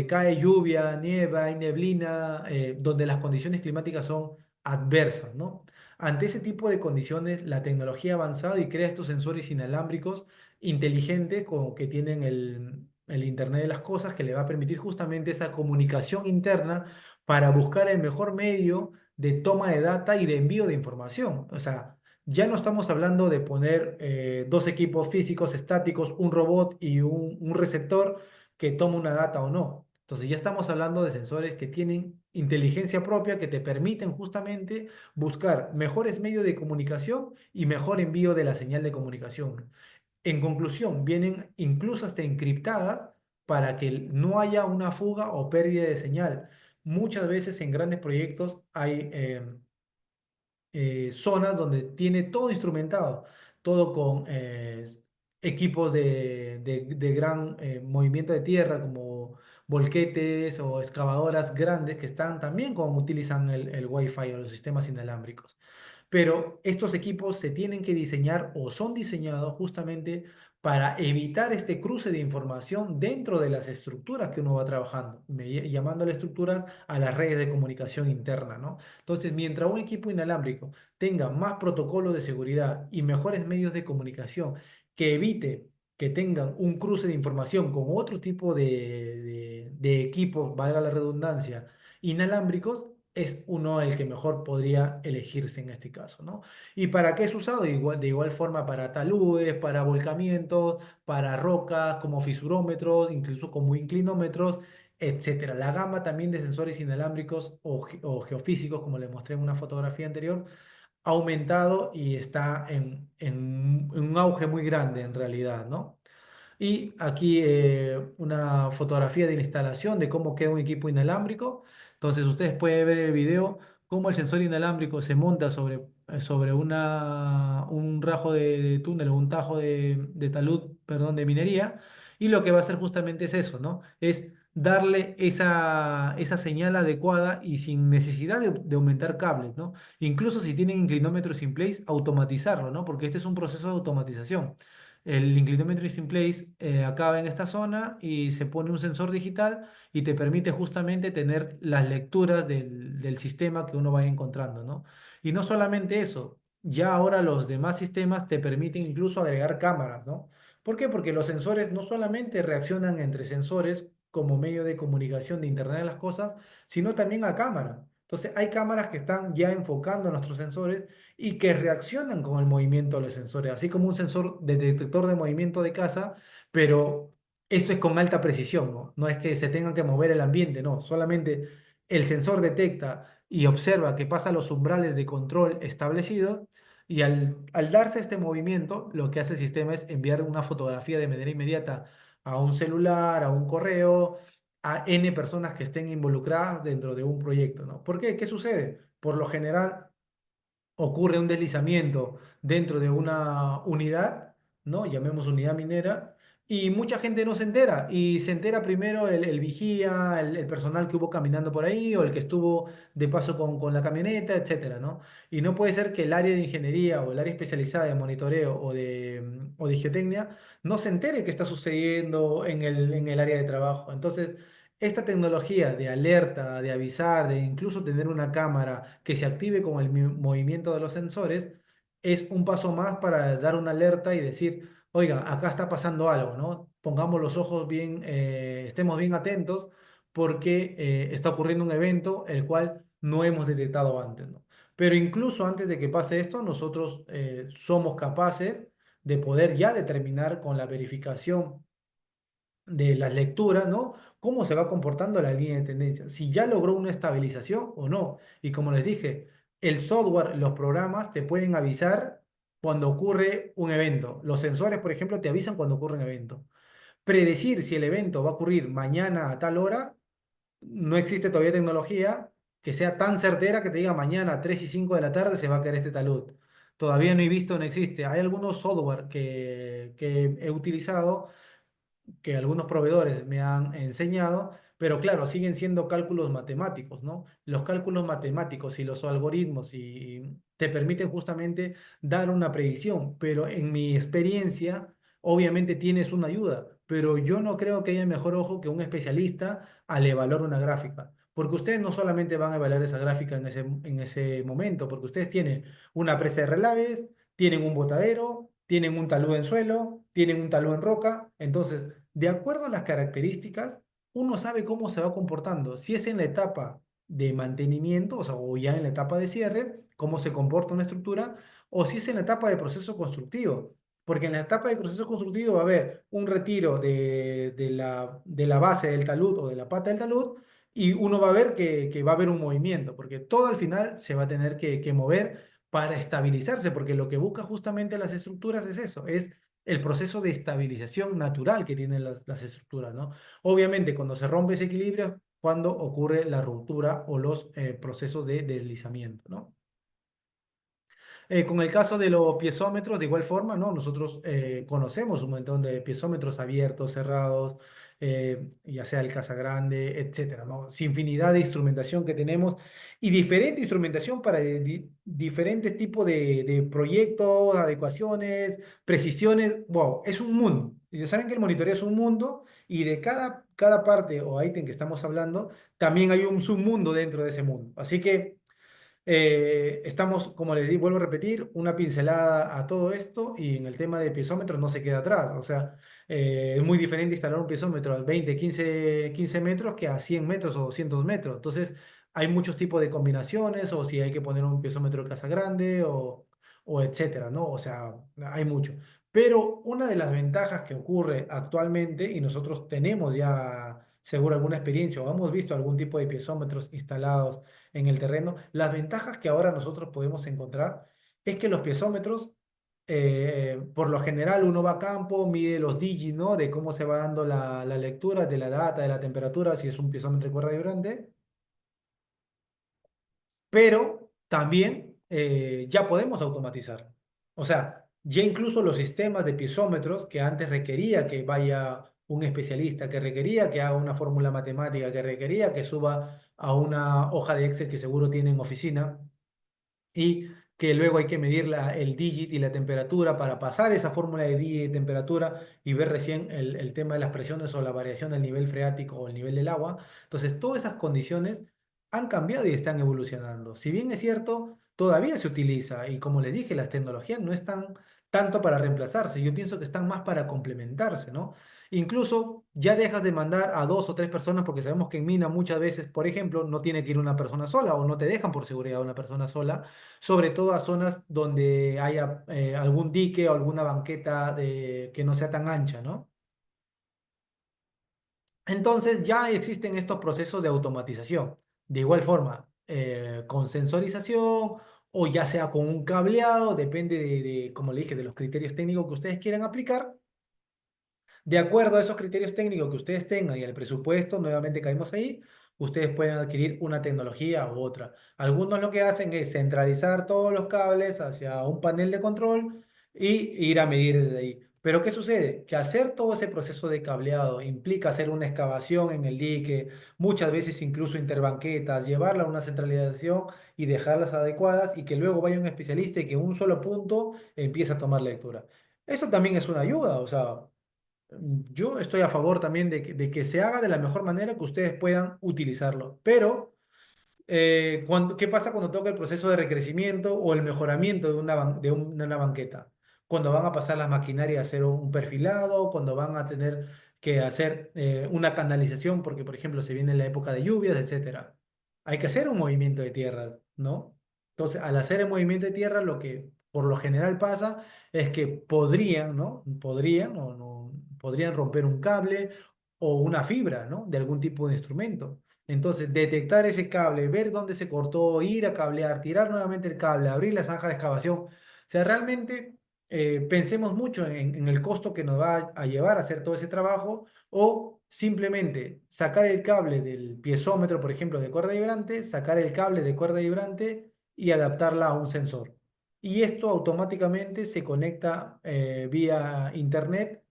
cae lluvia, nieva, hay neblina, donde las condiciones climáticas son adversas, ¿no? Ante ese tipo de condiciones, la tecnología ha avanzado y crea estos sensores inalámbricos inteligentes como que tienen el Internet de las cosas que le va a permitir justamente esa comunicación interna para buscar el mejor medio de toma de data y de envío de información. O sea, ya no estamos hablando de poner dos equipos físicos estáticos, un robot y un receptor que toma una data o no. Entonces ya estamos hablando de sensores que tienen inteligencia propia que te permiten justamente buscar mejores medios de comunicación y mejor envío de la señal de comunicación. En conclusión, vienen incluso hasta encriptadas para que no haya una fuga o pérdida de señal. Muchas veces en grandes proyectos hay zonas donde tiene todo instrumentado, todo con equipos de gran movimiento de tierra, como volquetes o excavadoras grandes que están también como utilizan el Wi-Fi o los sistemas inalámbricos. Pero estos equipos se tienen que diseñar o son diseñados justamente para evitar este cruce de información dentro de las estructuras que uno va trabajando, llamándole estructuras a las redes de comunicación interna, ¿no? Entonces, mientras un equipo inalámbrico tenga más protocolos de seguridad y mejores medios de comunicación que evite que tengan un cruce de información con otro tipo de equipos, valga la redundancia, inalámbricos, es uno el que mejor podría elegirse en este caso, ¿no? ¿Y para qué es usado? De igual forma para taludes, para volcamientos, para rocas, como fisurómetros, incluso como inclinómetros, etcétera. La gama también de sensores inalámbricos o geofísicos, como le mostré en una fotografía anterior, ha aumentado y está en un auge muy grande en realidad, ¿no? Y aquí una fotografía de la instalación de cómo queda un equipo inalámbrico. Entonces ustedes pueden ver el video cómo el sensor inalámbrico se monta sobre un rajo de túnel o un tajo de talud, perdón, de minería, y lo que va a hacer justamente es eso, ¿no? Es darle esa señal adecuada y sin necesidad de aumentar cables, ¿no? Incluso si tienen inclinómetros in place, automatizarlo, ¿no? Porque este es un proceso de automatización. El inclinómetro in place acaba en esta zona y se pone un sensor digital y te permite justamente tener las lecturas del sistema que uno vaya encontrando, ¿no? Y no solamente eso, ya ahora los demás sistemas te permiten incluso agregar cámaras, ¿no? ¿Por qué? Porque los sensores no solamente reaccionan entre sensores como medio de comunicación de Internet de las cosas, sino también a cámara. Entonces, hay cámaras que están ya enfocando a nuestros sensores y que reaccionan con el movimiento de los sensores, así como un sensor de detector de movimiento de casa, pero esto es con alta precisión, ¿no? No es que se tengan que mover el ambiente, no, solamente el sensor detecta y observa que pasa los umbrales de control establecidos y al darse este movimiento, lo que hace el sistema es enviar una fotografía de manera inmediata a un celular, a un correo, a N personas que estén involucradas dentro de un proyecto, ¿no? ¿Por qué? ¿Qué sucede? Por lo general, ocurre un deslizamiento dentro de una unidad, ¿no? Llamemos unidad minera, y mucha gente no se entera, y se entera primero el vigía, el personal que hubo caminando por ahí, o el que estuvo de paso con la camioneta, etcétera, ¿no? Y no puede ser que el área de ingeniería o el área especializada de monitoreo o de geotecnia no se entere qué está sucediendo en el área de trabajo. Entonces, esta tecnología de alerta, de avisar, de incluso tener una cámara que se active con el movimiento de los sensores, es un paso más para dar una alerta y decir, oiga, acá está pasando algo, ¿no? Pongamos los ojos bien, estemos bien atentos porque está ocurriendo un evento el cual no hemos detectado antes, ¿no? Pero incluso antes de que pase esto, nosotros somos capaces de poder ya determinar con la verificación de las lecturas, ¿no? Cómo se va comportando la línea de tendencia, si ya logró una estabilización o no. Y como les dije, el software, los programas te pueden avisar cuando ocurre un evento. Los sensores, por ejemplo, te avisan cuando ocurre un evento. Predecir si el evento va a ocurrir mañana a tal hora, no existe todavía tecnología que sea tan certera que te diga mañana a 3 y 5 de la tarde se va a caer este talud. Todavía no he visto, no existe. Hay algunos software que he utilizado que algunos proveedores me han enseñado, pero claro, siguen siendo cálculos matemáticos, ¿no? Los cálculos matemáticos y los algoritmos y te permiten justamente dar una predicción, pero en mi experiencia, obviamente tienes una ayuda, pero yo no creo que haya mejor ojo que un especialista al evaluar una gráfica. Porque ustedes no solamente van a evaluar esa gráfica en ese momento, porque ustedes tienen una presa de relaves, tienen un botadero, tienen un talud en suelo, tienen un talud en roca. Entonces, de acuerdo a las características, uno sabe cómo se va comportando. Si es en la etapa de mantenimiento, o sea, o ya en la etapa de cierre, cómo se comporta una estructura, o si es en la etapa de proceso constructivo. Porque en la etapa de proceso constructivo va a haber un retiro de la base del talud o de la pata del talud, y uno va a ver que va a haber un movimiento, porque todo al final se va a tener que mover para estabilizarse, porque lo que busca justamente las estructuras es eso, es el proceso de estabilización natural que tienen las estructuras, ¿no? Obviamente, cuando se rompe ese equilibrio, cuando ocurre la ruptura o los procesos de deslizamiento, ¿no? Con el caso de los piezómetros, de igual forma, ¿no? Nosotros conocemos un montón de piezómetros abiertos, cerrados, ya sea el Casagrande, etcétera, ¿no? Sin infinidad de instrumentación que tenemos y diferente instrumentación para diferentes tipos de proyectos, adecuaciones, precisiones. Wow, es un mundo. Y ya saben que el monitoreo es un mundo y de cada parte o ítem que estamos hablando, también hay un submundo dentro de ese mundo. Así que estamos, como les di, vuelvo a repetir, una pincelada a todo esto y en el tema de piezómetros no se queda atrás. O sea, es muy diferente instalar un piezómetro a 20, 15 metros que a 100 metros o 200 metros. Entonces, hay muchos tipos de combinaciones o si hay que poner un piezómetro de casa grande o etcétera, ¿no? O sea, hay mucho. Pero una de las ventajas que ocurre actualmente, y nosotros tenemos ya seguro alguna experiencia o hemos visto algún tipo de piezómetros instalados en el terreno. Las ventajas que ahora nosotros podemos encontrar es que los piezómetros, por lo general uno va a campo, mide los digits, ¿no? De cómo se va dando la lectura de la data, de la temperatura, si es un piezómetro de cuerda vibrante. pero también ya podemos automatizar. O sea, ya incluso los sistemas de piezómetros que antes requería que vaya un especialista, que requería que haga una fórmula matemática, que requería que suba a una hoja de Excel que seguro tiene en oficina y que luego hay que medir el digit y la temperatura para pasar esa fórmula de digit y temperatura y ver recién el tema de las presiones o la variación del nivel freático o el nivel del agua. Entonces, todas esas condiciones han cambiado y están evolucionando. Si bien es cierto, todavía se utiliza y como les dije, las tecnologías no están tanto para reemplazarse, yo pienso que están más para complementarse, ¿no? Incluso ya dejas de mandar a dos o tres personas porque sabemos que en mina muchas veces, por ejemplo, no tiene que ir una persona sola o no te dejan por seguridad una persona sola, sobre todo a zonas donde haya algún dique o alguna banqueta que no sea tan ancha, ¿no? Entonces ya existen estos procesos de automatización. De igual forma, con sensorización o ya sea con un cableado, depende como le dije, de los criterios técnicos que ustedes quieran aplicar. De acuerdo a esos criterios técnicos que ustedes tengan y el presupuesto, nuevamente caemos ahí, ustedes pueden adquirir una tecnología u otra. Algunos lo que hacen es centralizar todos los cables hacia un panel de control y ir a medir desde ahí. Pero ¿qué sucede? Que hacer todo ese proceso de cableado implica hacer una excavación en el dique, muchas veces incluso interbanquetas, llevarla a una centralización y dejarlas adecuadas y que luego vaya un especialista y que en un solo punto empiece a tomar lectura. Eso también es una ayuda, o sea, yo estoy a favor también de que se haga de la mejor manera que ustedes puedan utilizarlo, pero ¿qué pasa cuando toca el proceso de recrecimiento o el mejoramiento de una banqueta? Cuando van a pasar las maquinarias a hacer un perfilado, cuando van a tener que hacer una canalización, porque por ejemplo se viene la época de lluvias, etcétera. Hay que hacer un movimiento de tierra, ¿no? Entonces, al hacer el movimiento de tierra, lo que por lo general pasa es que podrían, ¿no? Podrían romper un cable o una fibra, ¿no? De algún tipo de instrumento. Entonces, detectar ese cable, ver dónde se cortó, ir a cablear, tirar nuevamente el cable, abrir la zanja de excavación. O sea, realmente pensemos mucho en el costo que nos va a llevar a hacer todo ese trabajo o simplemente sacar el cable del piezómetro, por ejemplo, de cuerda vibrante, sacar el cable de cuerda vibrante y adaptarla a un sensor. Y esto automáticamente se conecta vía internet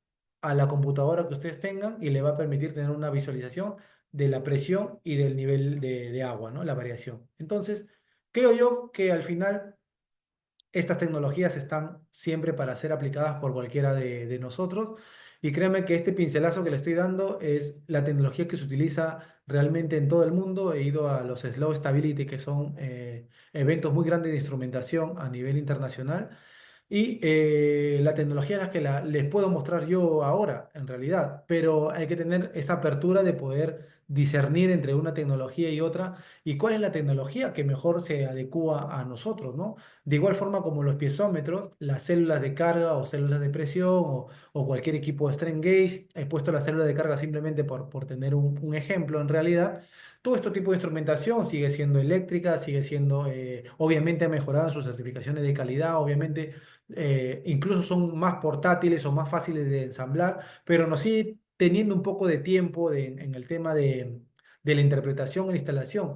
a la computadora que ustedes tengan y le va a permitir tener una visualización de la presión y del nivel de agua, ¿no? La variación. Entonces, creo yo que al final estas tecnologías están siempre para ser aplicadas por cualquiera de nosotros. Y créeme que este pincelazo que le estoy dando es la tecnología que se utiliza realmente en todo el mundo. He ido a los Slow Stability, que son eventos muy grandes de instrumentación a nivel internacional. Y la tecnología es la que les puedo mostrar yo ahora, en realidad, pero hay que tener esa apertura de poder discernir entre una tecnología y otra y cuál es la tecnología que mejor se adecua a nosotros, ¿no? De igual forma como los piezómetros, las células de carga o células de presión o cualquier equipo de strain gauge, he puesto la célula de carga simplemente por tener un ejemplo en realidad. Todo este tipo de instrumentación sigue siendo eléctrica, sigue siendo, obviamente ha mejorado en sus certificaciones de calidad, obviamente incluso son más portátiles o más fáciles de ensamblar, pero nos sigue teniendo un poco de tiempo en el tema de la interpretación e instalación.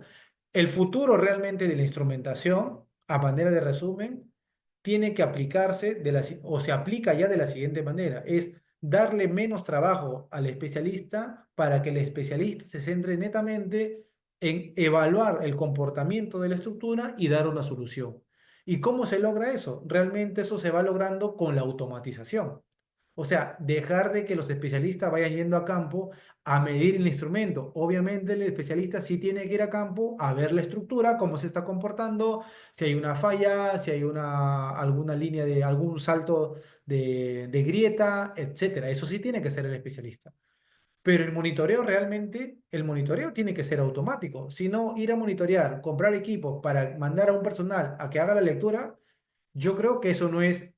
El futuro realmente de la instrumentación, a manera de resumen, tiene que aplicarse o se aplica ya de la siguiente manera, es darle menos trabajo al especialista para que el especialista se centre netamente en evaluar el comportamiento de la estructura y dar una solución. ¿Y cómo se logra eso? Realmente eso se va logrando con la automatización. O sea, dejar de que los especialistas vayan yendo a campo a medir el instrumento. Obviamente el especialista sí tiene que ir a campo a ver la estructura, cómo se está comportando, si hay una falla, si hay alguna línea de algún salto de grieta, etcétera. Eso sí tiene que ser el especialista. Pero el monitoreo realmente, el monitoreo tiene que ser automático. Si no, ir a monitorear, comprar equipos para mandar a un personal a que haga la lectura, yo creo que eso no es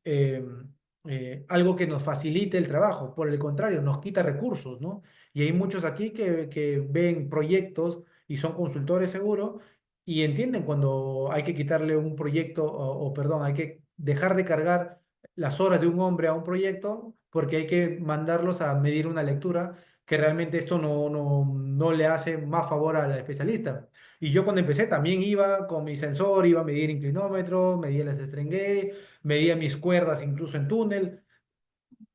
algo que nos facilite el trabajo. Por el contrario, nos quita recursos, ¿no? Y hay muchos aquí que ven proyectos y son consultores seguros y entienden cuando hay que quitarle un proyecto perdón, hay que dejar de cargar las horas de un hombre a un proyecto porque hay que mandarlos a medir una lectura que realmente esto no le hace más favor al especialista. Y yo cuando empecé también iba con mi sensor, iba a medir inclinómetro, medía las string gauge, medía mis cuerdas incluso en túnel.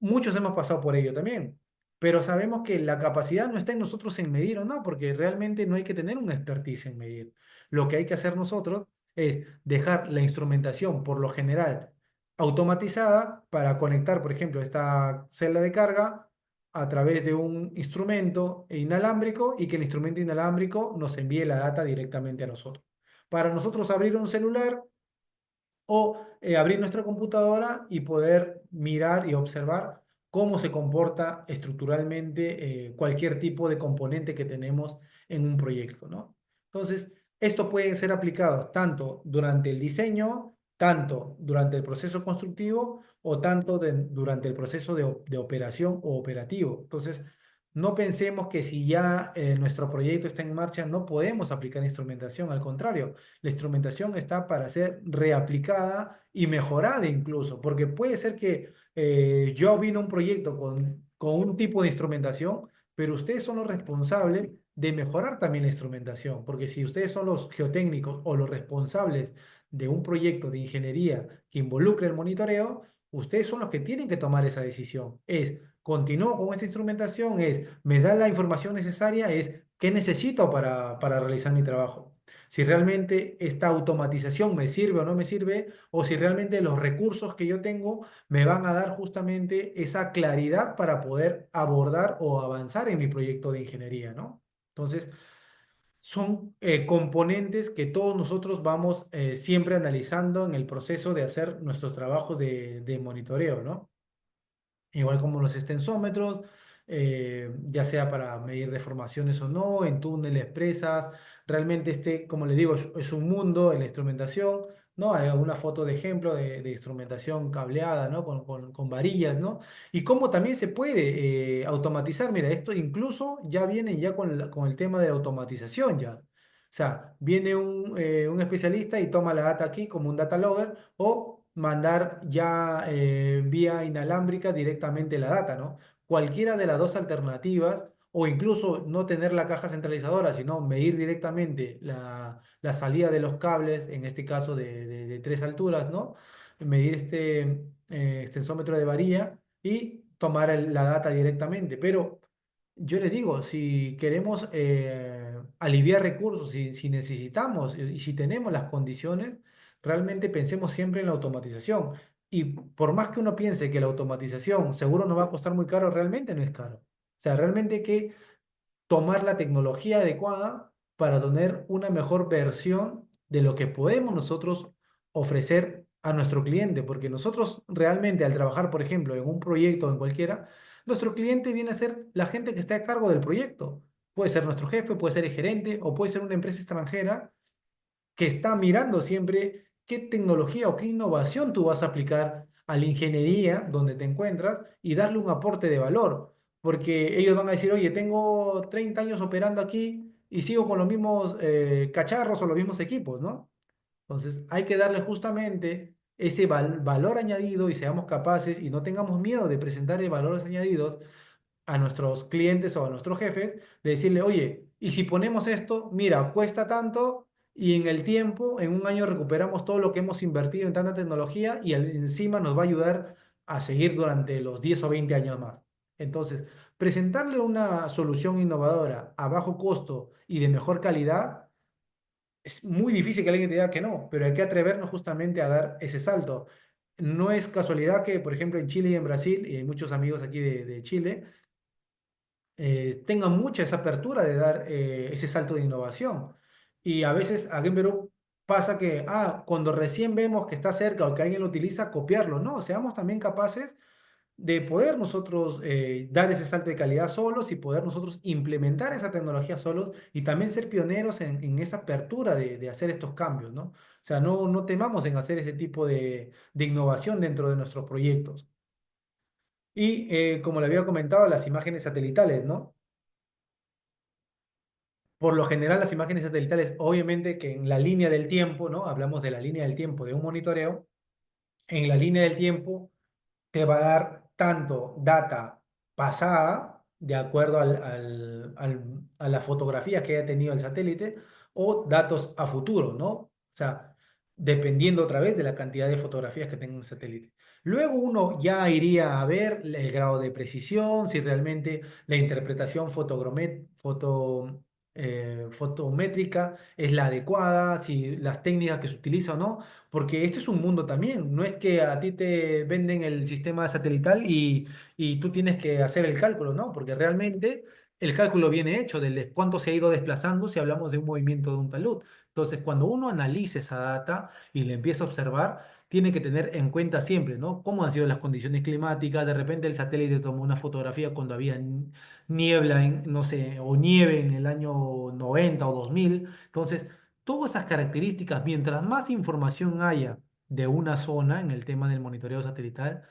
Muchos hemos pasado por ello también, pero sabemos que la capacidad no está en nosotros en medir o no, porque realmente no hay que tener una expertise en medir. Lo que hay que hacer nosotros es dejar la instrumentación, por lo general, automatizada para conectar, por ejemplo, esta celda de carga a través de un instrumento inalámbrico y que el instrumento inalámbrico nos envíe la data directamente a nosotros. Para nosotros abrir un celular o abrir nuestra computadora y poder mirar y observar cómo se comporta estructuralmente cualquier tipo de componente que tenemos en un proyecto, ¿no? Entonces, esto puede ser aplicado tanto durante el diseño, tanto durante el proceso constructivo o tanto durante el proceso de operación o operativo. Entonces, no pensemos que si ya nuestro proyecto está en marcha no podemos aplicar instrumentación, al contrario, la instrumentación está para ser reaplicada y mejorada incluso, porque puede ser que yo vino un proyecto con un tipo de instrumentación, pero ustedes son los responsables de mejorar también la instrumentación, porque si ustedes son los geotécnicos o los responsables de un proyecto de ingeniería que involucre el monitoreo, ustedes son los que tienen que tomar esa decisión. Es, continúo con esta instrumentación, es, me da la información necesaria, es, ¿qué necesito para realizar mi trabajo? Si realmente esta automatización me sirve o no me sirve, o si realmente los recursos que yo tengo me van a dar justamente esa claridad para poder abordar o avanzar en mi proyecto de ingeniería, ¿no? Entonces, son componentes que todos nosotros vamos siempre analizando en el proceso de hacer nuestros trabajos de monitoreo, ¿no? Igual como los extensómetros, ya sea para medir deformaciones o no, en túneles, presas. Realmente este, como les digo, es un mundo en la instrumentación, ¿no? Hay alguna foto de ejemplo de instrumentación cableada, ¿no? Con varillas, ¿no? Y cómo también se puede automatizar. Mira, esto incluso ya viene ya con el tema de la automatización ya. O sea, viene un especialista y toma la data aquí como un data logger o mandar ya vía inalámbrica directamente la data, ¿no? Cualquiera de las dos alternativas, o incluso no tener la caja centralizadora, sino medir directamente la salida de los cables, en este caso de tres alturas, ¿no? Medir este extensómetro de varilla y tomar la data directamente. Pero yo les digo, si queremos aliviar recursos, si necesitamos y si tenemos las condiciones, realmente pensemos siempre en la automatización. Y por más que uno piense que la automatización seguro nos va a costar muy caro, realmente no es caro. O sea, realmente hay que tomar la tecnología adecuada para tener una mejor versión de lo que podemos nosotros ofrecer a nuestro cliente, porque nosotros realmente al trabajar, por ejemplo, en un proyecto o en cualquiera, nuestro cliente viene a ser la gente que está a cargo del proyecto. Puede ser nuestro jefe, puede ser el gerente o puede ser una empresa extranjera que está mirando siempre qué tecnología o qué innovación tú vas a aplicar a la ingeniería donde te encuentras y darle un aporte de valor. Porque ellos van a decir, oye, tengo 30 años operando aquí y sigo con los mismos cacharros o los mismos equipos, ¿no? Entonces hay que darle justamente ese valor añadido y seamos capaces y no tengamos miedo de presentar valores añadidos a nuestros clientes o a nuestros jefes, de decirle, oye, y si ponemos esto, mira, cuesta tanto y en el tiempo, en un año recuperamos todo lo que hemos invertido en tanta tecnología y encima nos va a ayudar a seguir durante los 10 o 20 años más. Entonces, presentarle una solución innovadora a bajo costo y de mejor calidad, es muy difícil que alguien te diga que no, pero hay que atrevernos justamente a dar ese salto. No es casualidad que, por ejemplo, en Chile y en Brasil, y hay muchos amigos aquí de Chile, tengan mucha esa apertura de dar ese salto de innovación. Y a veces aquí en Perú pasa que, cuando recién vemos que está cerca o que alguien lo utiliza, copiarlo. No, seamos también capaces de poder nosotros dar ese salto de calidad solos y poder nosotros implementar esa tecnología solos y también ser pioneros en esa apertura de hacer estos cambios, ¿no? O sea, no temamos en hacer ese tipo de innovación dentro de nuestros proyectos. Y como le había comentado, las imágenes satelitales, ¿no? Por lo general, las imágenes satelitales, obviamente que en la línea del tiempo, ¿no? Hablamos de la línea del tiempo de un monitoreo. En la línea del tiempo te va a dar tanto data pasada, de acuerdo a las fotografías que haya tenido el satélite o datos a futuro, ¿no? O sea, dependiendo otra vez de la cantidad de fotografías que tenga el satélite. Luego uno ya iría a ver el grado de precisión, si realmente la interpretación fotométrica es la adecuada, si las técnicas que se utilizan o no, porque este es un mundo también, no es que a ti te venden el sistema satelital y tú tienes que hacer el cálculo, ¿no? Porque realmente el cálculo viene hecho de cuánto se ha ido desplazando si hablamos de un movimiento de un talud. Entonces, cuando uno analiza esa data y le empieza a observar, tiene que tener en cuenta siempre, ¿no? Cómo han sido las condiciones climáticas. De repente el satélite tomó una fotografía cuando había niebla, no sé, o nieve en el año 90 o 2000. Entonces, todas esas características, mientras más información haya de una zona en el tema del monitoreo satelital,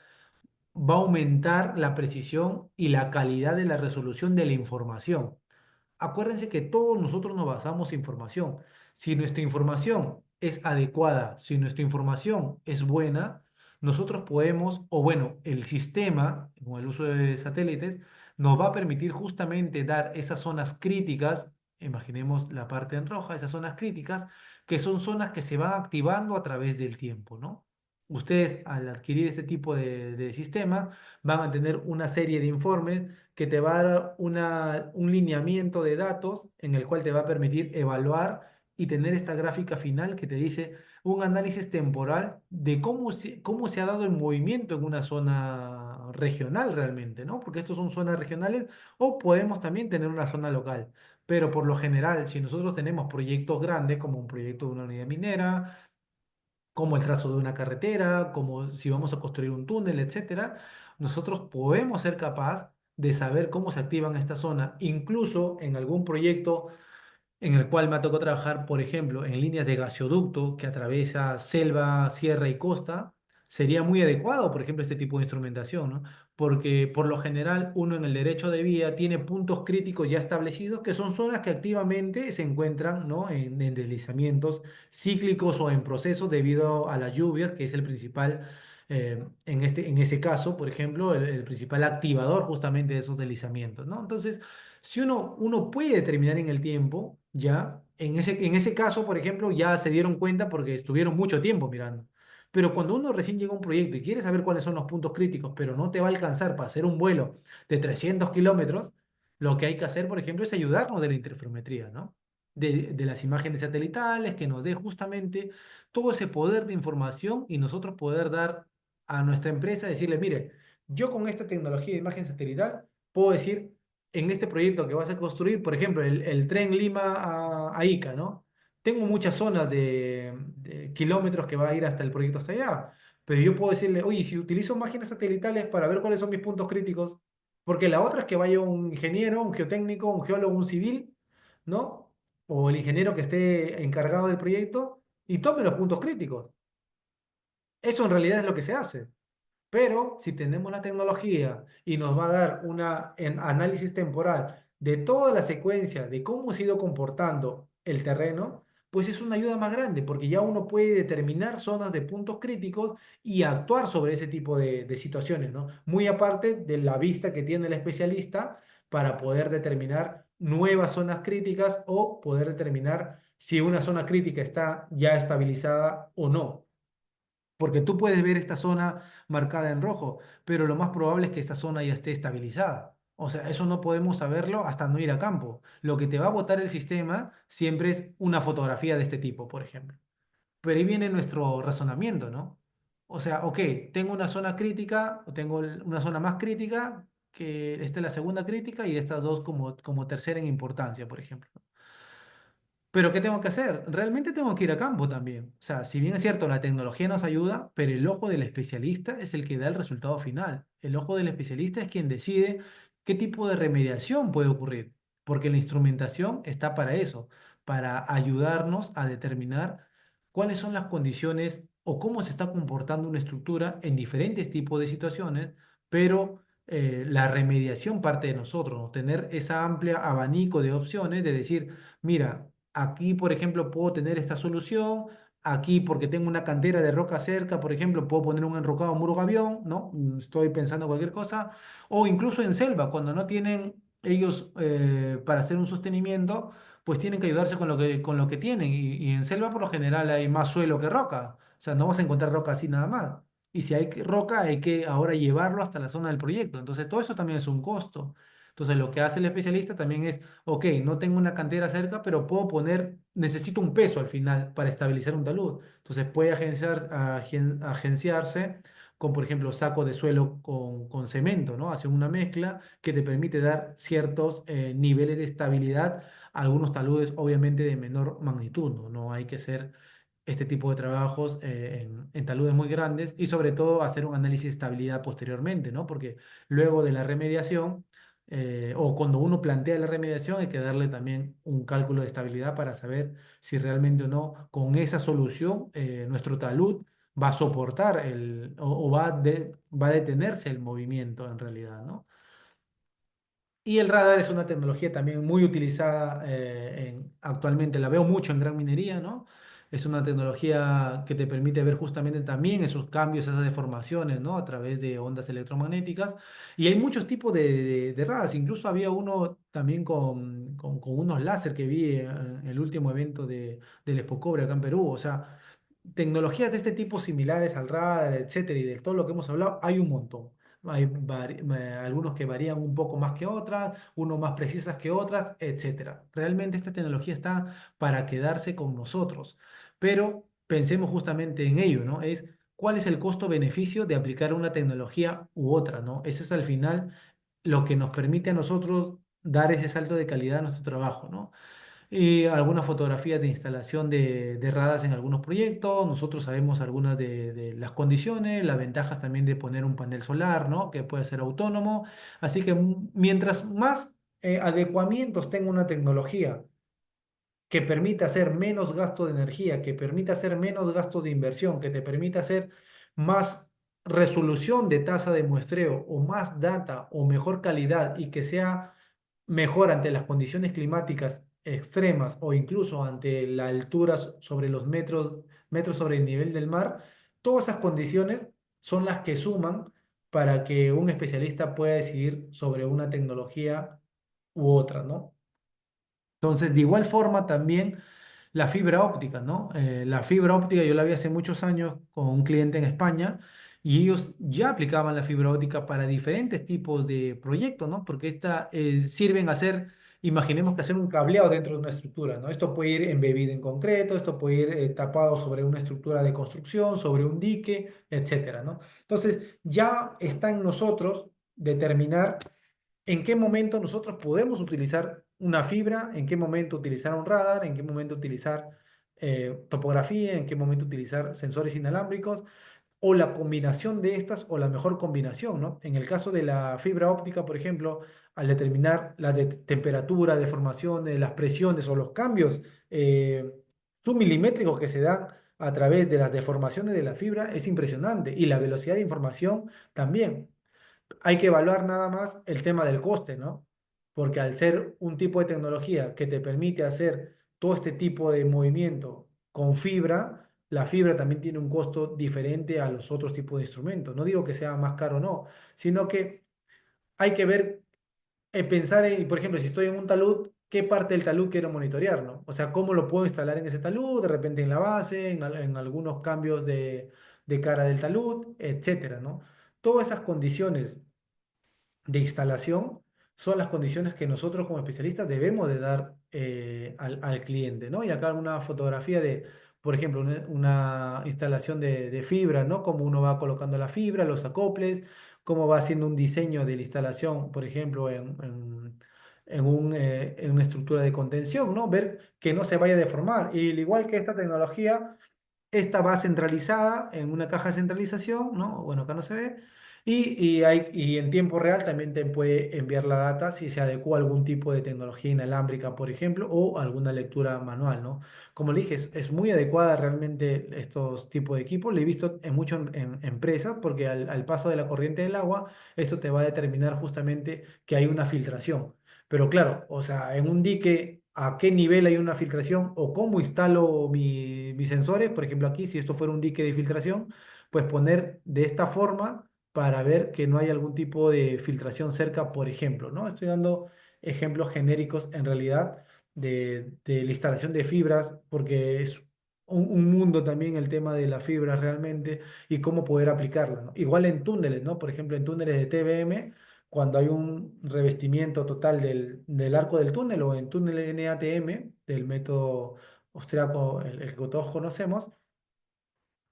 va a aumentar la precisión y la calidad de la resolución de la información. Acuérdense que todos nosotros nos basamos en información. Si nuestra información es adecuada, si nuestra información es buena, nosotros podemos, o bueno, el sistema, con el uso de satélites, nos va a permitir justamente dar esas zonas críticas, imaginemos la parte en roja, esas zonas críticas, que son zonas que se van activando a través del tiempo, ¿no? Ustedes, al adquirir este tipo de sistemas, van a tener una serie de informes que te va a dar un lineamiento de datos en el cual te va a permitir evaluar y tener esta gráfica final que te dice un análisis temporal de cómo se ha dado el movimiento en una zona regional realmente, ¿no? Porque estos son zonas regionales o podemos también tener una zona local. Pero por lo general, si nosotros tenemos proyectos grandes, como un proyecto de una unidad minera, como el trazo de una carretera, como si vamos a construir un túnel, etcétera, nosotros podemos ser capaz de saber cómo se activan esta zona, incluso en algún proyecto en el cual me ha tocado trabajar, por ejemplo, en líneas de gasoducto que atraviesa selva, sierra y costa, sería muy adecuado, por ejemplo, este tipo de instrumentación, ¿no? Porque por lo general uno en el derecho de vía tiene puntos críticos ya establecidos, que son zonas que activamente se encuentran, ¿no? en deslizamientos cíclicos o en proceso debido a las lluvias, que es el principal, en ese caso, por ejemplo, el principal activador justamente de esos deslizamientos, ¿no? Entonces, si uno puede determinar en el tiempo, ya, en ese caso, por ejemplo, ya se dieron cuenta porque estuvieron mucho tiempo mirando. Pero cuando uno recién llega a un proyecto y quiere saber cuáles son los puntos críticos, pero no te va a alcanzar para hacer un vuelo de 300 kilómetros, lo que hay que hacer, por ejemplo, es ayudarnos de la interferometría, ¿no? De las imágenes satelitales, que nos dé justamente todo ese poder de información y nosotros poder dar a nuestra empresa, decirle, mire, yo con esta tecnología de imagen satelital puedo decir en este proyecto que vas a construir, por ejemplo, el tren Lima a Ica, ¿no? Tengo muchas zonas de kilómetros que va a ir hasta el proyecto hasta allá, pero yo puedo decirle, oye, si utilizo máquinas satelitales para ver cuáles son mis puntos críticos, porque la otra es que vaya un ingeniero, un geotécnico, un geólogo, un civil, ¿no? O el ingeniero que esté encargado del proyecto y tome los puntos críticos. Eso en realidad es lo que se hace. Pero si tenemos la tecnología y nos va a dar un análisis temporal de toda la secuencia de cómo se ha ido comportando el terreno, pues es una ayuda más grande, porque ya uno puede determinar zonas de puntos críticos y actuar sobre ese tipo de situaciones, ¿no? Muy aparte de la vista que tiene el especialista para poder determinar nuevas zonas críticas o poder determinar si una zona crítica está ya estabilizada o no. Porque tú puedes ver esta zona marcada en rojo, pero lo más probable es que esta zona ya esté estabilizada. O sea, eso no podemos saberlo hasta no ir a campo. Lo que te va a botar el sistema siempre es una fotografía de este tipo, por ejemplo. Pero ahí viene nuestro razonamiento, ¿no? O sea, ok, tengo una zona crítica, o tengo una zona más crítica, que esta es la segunda crítica y estas dos como tercera en importancia, por ejemplo. Pero ¿qué tengo que hacer? Realmente tengo que ir a campo también. O sea, si bien es cierto, la tecnología nos ayuda, pero el ojo del especialista es el que da el resultado final. El ojo del especialista es quien decide qué tipo de remediación puede ocurrir, porque la instrumentación está para eso, para ayudarnos a determinar cuáles son las condiciones o cómo se está comportando una estructura en diferentes tipos de situaciones, pero la remediación parte de nosotros, ¿no? Tener esa amplia abanico de opciones de decir, mira, aquí, por ejemplo, puedo tener esta solución. Aquí, porque tengo una cantera de roca cerca, por ejemplo, puedo poner un enrocado muro gavión, ¿no? Estoy pensando cualquier cosa. O incluso en selva, cuando no tienen ellos para hacer un sostenimiento, pues tienen que ayudarse con lo que tienen. Y en selva por lo general hay más suelo que roca. O sea, no vas a encontrar roca así nada más. Y si hay roca, hay que ahora llevarlo hasta la zona del proyecto. Entonces, todo eso también es un costo. Entonces, lo que hace el especialista también es, ok, no tengo una cantera cerca, pero puedo poner, necesito un peso al final para estabilizar un talud. Entonces, puede agenciarse con, por ejemplo, saco de suelo con cemento, ¿no? Hace una mezcla que te permite dar ciertos niveles de estabilidad a algunos taludes, obviamente de menor magnitud, ¿no? No hay que hacer este tipo de trabajos en taludes muy grandes y sobre todo hacer un análisis de estabilidad posteriormente, ¿no? Porque luego de la remediación o cuando uno plantea la remediación hay que darle también un cálculo de estabilidad para saber si realmente o no con esa solución nuestro talud va a soportar o va a detenerse el movimiento en realidad, ¿no? Y el radar es una tecnología también muy utilizada actualmente, la veo mucho en gran minería, ¿no? Es una tecnología que te permite ver justamente también esos cambios, esas deformaciones, ¿no? A través de ondas electromagnéticas. Y hay muchos tipos de radares, incluso había uno también con unos láser que vi en el último evento del Expo Cobre acá en Perú. O sea, tecnologías de este tipo similares al radar, etcétera, y de todo lo que hemos hablado, hay un montón. Hay algunos que varían un poco más que otras, unos más precisas que otras, etcétera. Realmente esta tecnología está para quedarse con nosotros, pero pensemos justamente en ello, ¿no? Es cuál es el costo-beneficio de aplicar una tecnología u otra, ¿no? Ese es al final lo que nos permite a nosotros dar ese salto de calidad a nuestro trabajo, ¿no? Y algunas fotografías de instalación de radas en algunos proyectos. Nosotros sabemos algunas de las condiciones, las ventajas también de poner un panel solar, ¿no? Que puede ser autónomo. Así que mientras más adecuamientos tenga una tecnología que permita hacer menos gasto de energía, que permita hacer menos gasto de inversión, que te permita hacer más resolución de tasa de muestreo o más data o mejor calidad y que sea mejor ante las condiciones climáticas extremas o incluso ante la altura sobre los metros sobre el nivel del mar, todas esas condiciones son las que suman para que un especialista pueda decidir sobre una tecnología u otra, ¿no? Entonces, de igual forma también la fibra óptica, ¿no? La fibra óptica yo la vi hace muchos años con un cliente en España y ellos ya aplicaban la fibra óptica para diferentes tipos de proyectos, ¿no? Porque esta sirven a hacer, imaginemos que hacer un cableado dentro de una estructura, ¿no? Esto puede ir embebido en concreto, esto puede ir tapado sobre una estructura de construcción, sobre un dique, etcétera, ¿no? Entonces, ya está en nosotros determinar en qué momento nosotros podemos utilizar una fibra, en qué momento utilizar un radar, en qué momento utilizar topografía, en qué momento utilizar sensores inalámbricos, o la combinación de estas, o la mejor combinación, ¿no? En el caso de la fibra óptica, por ejemplo, al determinar la temperatura, deformaciones, las presiones o los cambios submilimétricos que se dan a través de las deformaciones de la fibra, es impresionante. Y la velocidad de información también. Hay que evaluar nada más el tema del coste, ¿no? Porque al ser un tipo de tecnología que te permite hacer todo este tipo de movimiento con fibra, la fibra también tiene un costo diferente a los otros tipos de instrumentos. No digo que sea más caro o no, sino que hay que ver, pensar en, por ejemplo, si estoy en un talud, ¿qué parte del talud quiero monitorear, ¿no? O sea, ¿cómo lo puedo instalar en ese talud? De repente en la base, en algunos cambios de cara del talud, etcétera, ¿no? Todas esas condiciones de instalación son las condiciones que nosotros como especialistas debemos de dar al cliente, ¿no? Y acá una fotografía de, por ejemplo, una instalación de fibra, ¿no? Cómo uno va colocando la fibra, los acoples, cómo va haciendo un diseño de la instalación, por ejemplo, en una estructura de contención, ¿no? Ver que no se vaya a deformar. Y al igual que esta tecnología, esta va centralizada en una caja de centralización, ¿no? Bueno, acá no se ve. Y en tiempo real también te puede enviar la data si se adecua a algún tipo de tecnología inalámbrica, por ejemplo, o alguna lectura manual, ¿no? Como le dije, es muy adecuada realmente estos tipos de equipos. Lo he visto en muchas empresas porque al paso de la corriente del agua, esto te va a determinar justamente que hay una filtración. Pero claro, o sea, en un dique, ¿a qué nivel hay una filtración o cómo instalo mis sensores? Por ejemplo, aquí, si esto fuera un dique de filtración, pues poner de esta forma para ver que no hay algún tipo de filtración cerca, por ejemplo, ¿no? Estoy dando ejemplos genéricos en realidad de la instalación de fibras, porque es un mundo también el tema de las fibras realmente y cómo poder aplicarla, ¿no? Igual en túneles, ¿no? Por ejemplo, en túneles de TBM, cuando hay un revestimiento total del arco del túnel o en túneles NATM, del método austriaco, el que todos conocemos,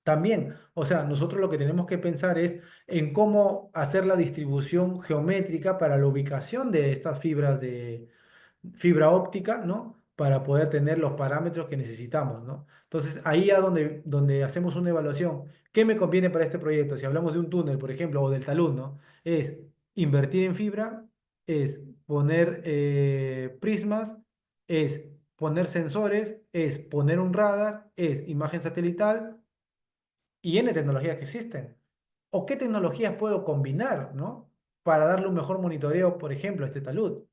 también, o sea, nosotros lo que tenemos que pensar es en cómo hacer la distribución geométrica para la ubicación de estas fibras de fibra óptica, ¿no? Para poder tener los parámetros que necesitamos, ¿no? Entonces, ahí es donde hacemos una evaluación. ¿Qué me conviene para este proyecto? Si hablamos de un túnel, por ejemplo, o del talud, ¿no? Es invertir en fibra, es poner prismas, es poner sensores, es poner un radar, es imagen satelital y N tecnologías que existen. ¿O qué tecnologías puedo combinar, ¿no? Para darle un mejor monitoreo, por ejemplo, a este talud.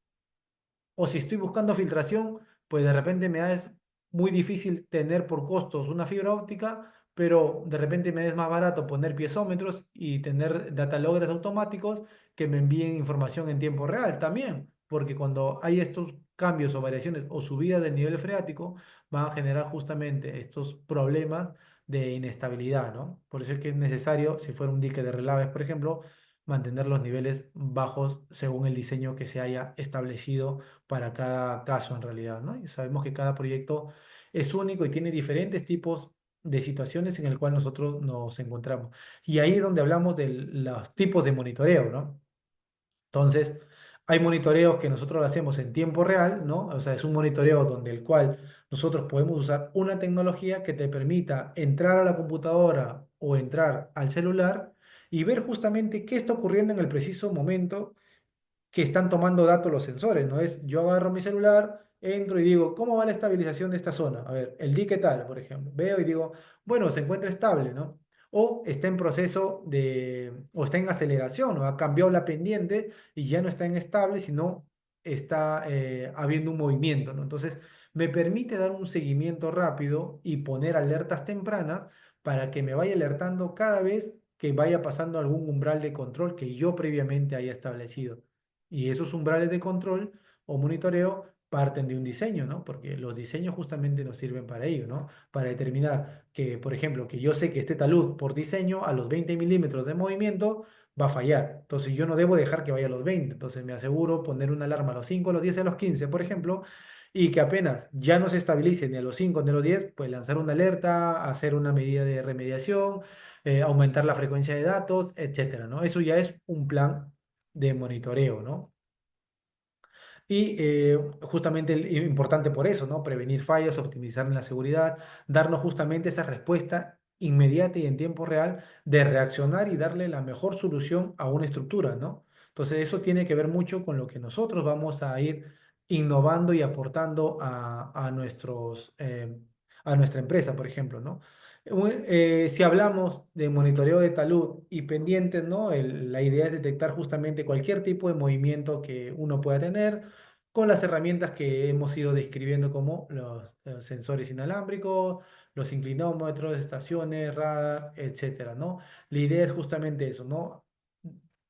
O si estoy buscando filtración, pues de repente me es muy difícil tener por costos una fibra óptica, pero de repente me es más barato poner piezómetros y tener data loggers automáticos que me envíen información en tiempo real también, porque cuando hay estos cambios o variaciones o subida del nivel freático, van a generar justamente estos problemas de inestabilidad, ¿no? Por eso es que es necesario, si fuera un dique de relaves, por ejemplo, mantener los niveles bajos según el diseño que se haya establecido para cada caso en realidad, ¿no? Y sabemos que cada proyecto es único y tiene diferentes tipos de situaciones en el cual nosotros nos encontramos. Y ahí es donde hablamos de los tipos de monitoreo, ¿no? Entonces, hay monitoreos que nosotros lo hacemos en tiempo real, ¿no? O sea, es un monitoreo donde el cual nosotros podemos usar una tecnología que te permita entrar a la computadora o entrar al celular y ver justamente qué está ocurriendo en el preciso momento que están tomando datos los sensores, ¿no? Es, yo agarro mi celular, entro y digo, ¿cómo va la estabilización de esta zona? A ver, el dique tal, por ejemplo. Veo y digo, bueno, se encuentra estable, ¿no? O está en proceso o está en aceleración, o ha cambiado la pendiente y ya no está en estable, sino está habiendo un movimiento, ¿no? Entonces, me permite dar un seguimiento rápido y poner alertas tempranas para que me vaya alertando cada vez que vaya pasando algún umbral de control que yo previamente haya establecido. Y esos umbrales de control o monitoreo parten de un diseño, ¿no? Porque los diseños justamente nos sirven para ello, ¿no? Para determinar que, por ejemplo, que yo sé que este talud por diseño a los 20 milímetros de movimiento va a fallar. Entonces yo no debo dejar que vaya a los 20. Entonces me aseguro poner una alarma a los 5, a los 10, a los 15, por ejemplo, y que apenas ya no se estabilice ni a los 5 ni a los 10, pues lanzar una alerta, hacer una medida de remediación, aumentar la frecuencia de datos, etcétera, ¿no? Eso ya es un plan de monitoreo, ¿no? Y justamente importante por eso, ¿no? Prevenir fallos, optimizar la seguridad, darnos justamente esa respuesta inmediata y en tiempo real de reaccionar y darle la mejor solución a una estructura, ¿no? Entonces eso tiene que ver mucho con lo que nosotros vamos a ir innovando y aportando a nuestra empresa, por ejemplo, ¿no? Si hablamos de monitoreo de talud y pendientes, ¿no? La idea es detectar justamente cualquier tipo de movimiento que uno pueda tener con las herramientas que hemos ido describiendo como los sensores inalámbricos, los inclinómetros, estaciones, radar, etcétera, ¿no? La idea es justamente eso, ¿no?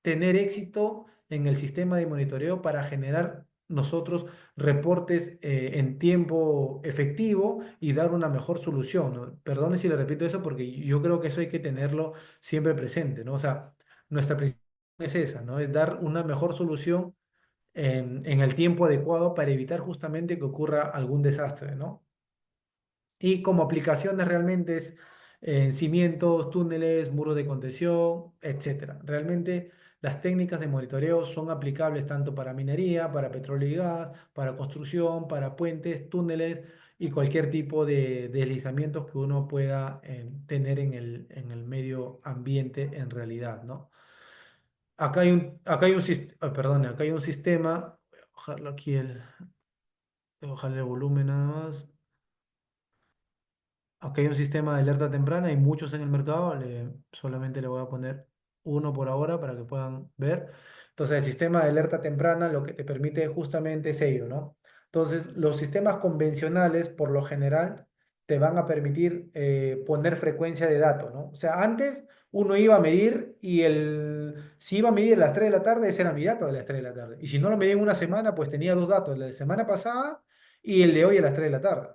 Tener éxito en el sistema de monitoreo para generar nosotros reportes en tiempo efectivo y dar una mejor solución, ¿no? Perdone si le repito eso porque yo creo que eso hay que tenerlo siempre presente, ¿no? O sea, nuestra principal es esa, ¿no? Es dar una mejor solución en el tiempo adecuado para evitar justamente que ocurra algún desastre, ¿no? Y como aplicaciones realmente es en cimientos, túneles, muros de contención, etcétera. Realmente las técnicas de monitoreo son aplicables tanto para minería, para petróleo y gas, para construcción, para puentes, túneles y cualquier tipo de deslizamientos que uno pueda tener en el medio ambiente en realidad, ¿no? Acá hay un sistema, voy a bajarlo aquí voy a bajarle el volumen nada más. Acá hay un sistema de alerta temprana, hay muchos en el mercado, solamente le voy a poner uno por ahora para que puedan ver. Entonces, el sistema de alerta temprana lo que te permite justamente es ello, ¿no? Entonces, los sistemas convencionales, por lo general, te van a permitir poner frecuencia de datos, ¿no? O sea, antes uno iba a medir y si iba a medir a las 3 de la tarde, ese era mi dato de las 3 de la tarde. Y si no lo medía en una semana, pues tenía dos datos, el de la semana pasada y el de hoy a las 3 de la tarde.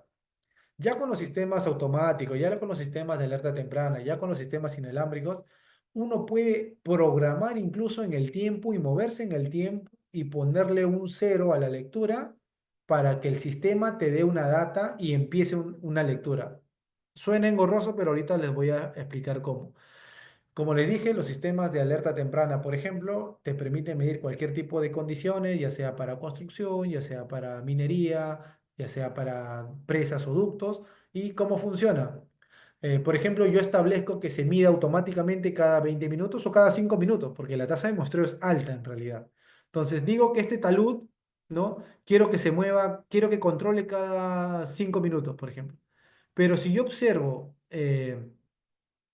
Ya con los sistemas automáticos, ya con los sistemas de alerta temprana, ya con los sistemas inalámbricos, uno puede programar incluso en el tiempo y moverse en el tiempo y ponerle un cero a la lectura para que el sistema te dé una data y empiece una lectura. Suena engorroso, pero ahorita les voy a explicar cómo. Como les dije, los sistemas de alerta temprana, por ejemplo, te permiten medir cualquier tipo de condiciones, ya sea para construcción, ya sea para minería, ya sea para presas o ductos. ¿Y cómo funciona? Por ejemplo, yo establezco que se mida automáticamente cada 20 minutos o cada 5 minutos, porque la tasa de muestreo es alta en realidad. Entonces, digo que este talud, ¿no? Quiero que se mueva, quiero que controle cada 5 minutos, por ejemplo. Pero si yo observo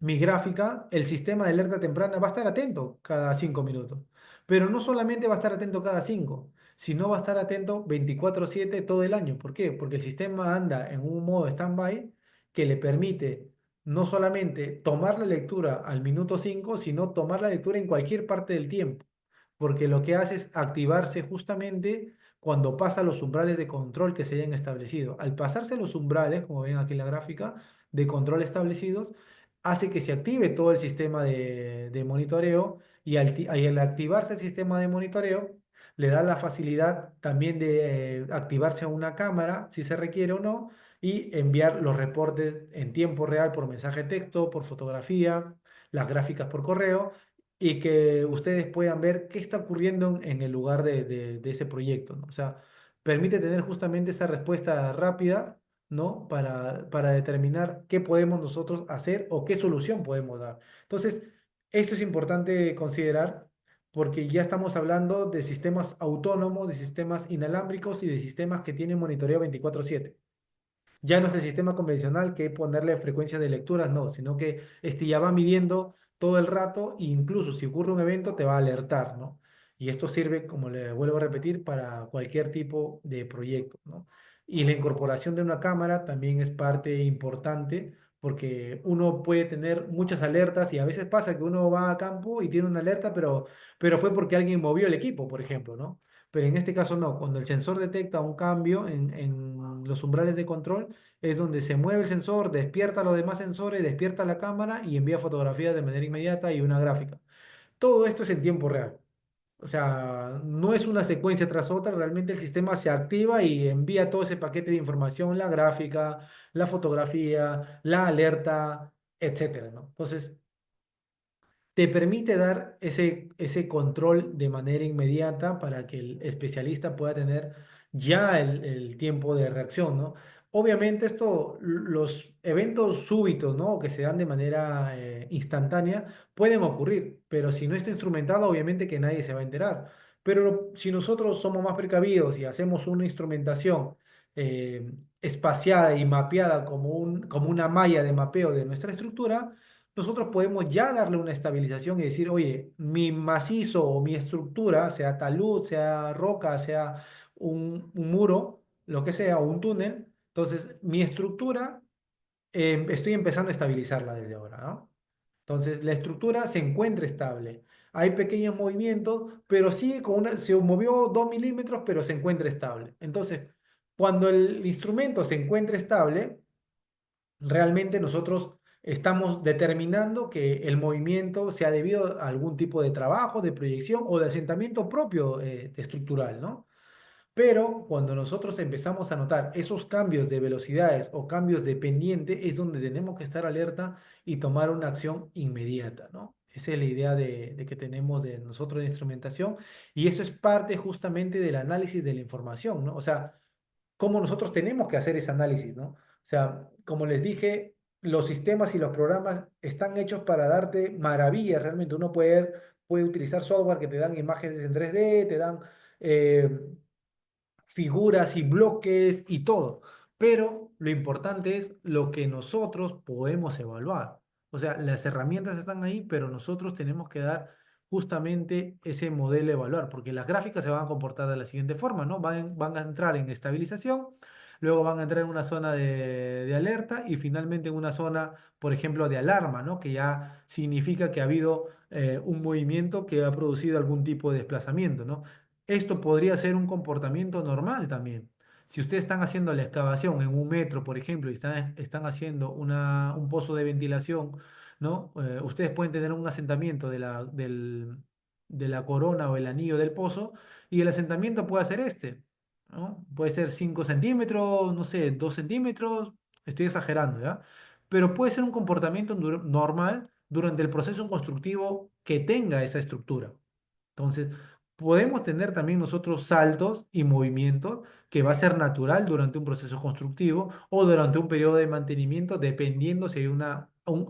mi gráfica, el sistema de alerta temprana va a estar atento cada 5 minutos. Pero no solamente va a estar atento cada 5, sino va a estar atento 24/7 todo el año. ¿Por qué? Porque el sistema anda en un modo stand-by que le permite no solamente tomar la lectura al minuto 5, sino tomar la lectura en cualquier parte del tiempo. Porque lo que hace es activarse justamente cuando pasa los umbrales de control que se hayan establecido. Al pasarse los umbrales, como ven aquí en la gráfica, de control establecidos, hace que se active todo el sistema de monitoreo y al activarse el sistema de monitoreo, le da la facilidad también de activarse a una cámara, si se requiere o no, y enviar los reportes en tiempo real por mensaje de texto, por fotografía, las gráficas por correo, y que ustedes puedan ver qué está ocurriendo en el lugar de ese proyecto, ¿no? O sea, permite tener justamente esa respuesta rápida, ¿no? Para determinar qué podemos nosotros hacer o qué solución podemos dar. Entonces, esto es importante considerar porque ya estamos hablando de sistemas autónomos, de sistemas inalámbricos y de sistemas que tienen monitoreo 24/7. Ya no es el sistema convencional que ponerle frecuencia de lecturas, no, sino que este ya va midiendo todo el rato e incluso si ocurre un evento te va a alertar, ¿no? Y esto sirve, como le vuelvo a repetir, para cualquier tipo de proyecto, ¿no? Y la incorporación de una cámara también es parte importante porque uno puede tener muchas alertas y a veces pasa que uno va a campo y tiene una alerta, pero fue porque alguien movió el equipo, por ejemplo, ¿no? Pero en este caso no, cuando el sensor detecta un cambio en los umbrales de control, es donde se mueve el sensor, despierta los demás sensores, despierta la cámara y envía fotografías de manera inmediata y una gráfica. Todo esto es en tiempo real. O sea, no es una secuencia tras otra, realmente el sistema se activa y envía todo ese paquete de información, la gráfica, la fotografía, la alerta, etcétera, ¿no? Entonces, te permite dar ese control de manera inmediata para que el especialista pueda tener ya el tiempo de reacción, ¿no? Obviamente los eventos súbitos, ¿no? Que se dan de manera instantánea pueden ocurrir, pero si no está instrumentado, obviamente que nadie se va a enterar. Pero si nosotros somos más precavidos y hacemos una instrumentación eh, espaciada y mapeada como una malla de mapeo de nuestra estructura, nosotros podemos ya darle una estabilización y decir, oye, mi macizo o mi estructura, sea talud, sea roca, sea un muro, lo que sea, o un túnel, entonces mi estructura estoy empezando a estabilizarla desde ahora, ¿no? Entonces la estructura se encuentra estable. Hay pequeños movimientos, pero sí se movió 2 milímetros, pero se encuentra estable. Entonces, cuando el instrumento se encuentra estable, realmente nosotros estamos determinando que el movimiento sea debido a algún tipo de trabajo, de proyección o de asentamiento propio estructural, ¿no? Pero cuando nosotros empezamos a notar esos cambios de velocidades o cambios de pendiente, es donde tenemos que estar alerta y tomar una acción inmediata, ¿no? Esa es la idea de que tenemos de nosotros de instrumentación y eso es parte justamente del análisis de la información, ¿no? O sea, cómo nosotros tenemos que hacer ese análisis, ¿no? O sea, como les dije, los sistemas y los programas están hechos para darte maravillas, realmente. Puede utilizar software que te dan imágenes en 3D, te dan eh, figuras y bloques y todo. Pero lo importante es lo que nosotros podemos evaluar. O sea, las herramientas están ahí, pero nosotros tenemos que dar justamente ese modelo a evaluar, porque las gráficas se van a comportar de la siguiente forma, ¿no? Van a entrar en estabilización, luego van a entrar en una zona de alerta y finalmente en una zona, por ejemplo, de alarma, ¿no? Que ya significa que ha habido un movimiento que ha producido algún tipo de desplazamiento, ¿no? Esto podría ser un comportamiento normal también. Si ustedes están haciendo la excavación en un metro, por ejemplo, y están haciendo un pozo de ventilación, ¿no? Ustedes pueden tener un asentamiento de la corona o el anillo del pozo y el asentamiento puede ser este, ¿no? Puede ser 5 centímetros, no sé, 2 centímetros, estoy exagerando, ¿ya? Pero puede ser un comportamiento normal durante el proceso constructivo que tenga esa estructura. Entonces, podemos tener también nosotros saltos y movimientos que va a ser natural durante un proceso constructivo o durante un periodo de mantenimiento, dependiendo si hay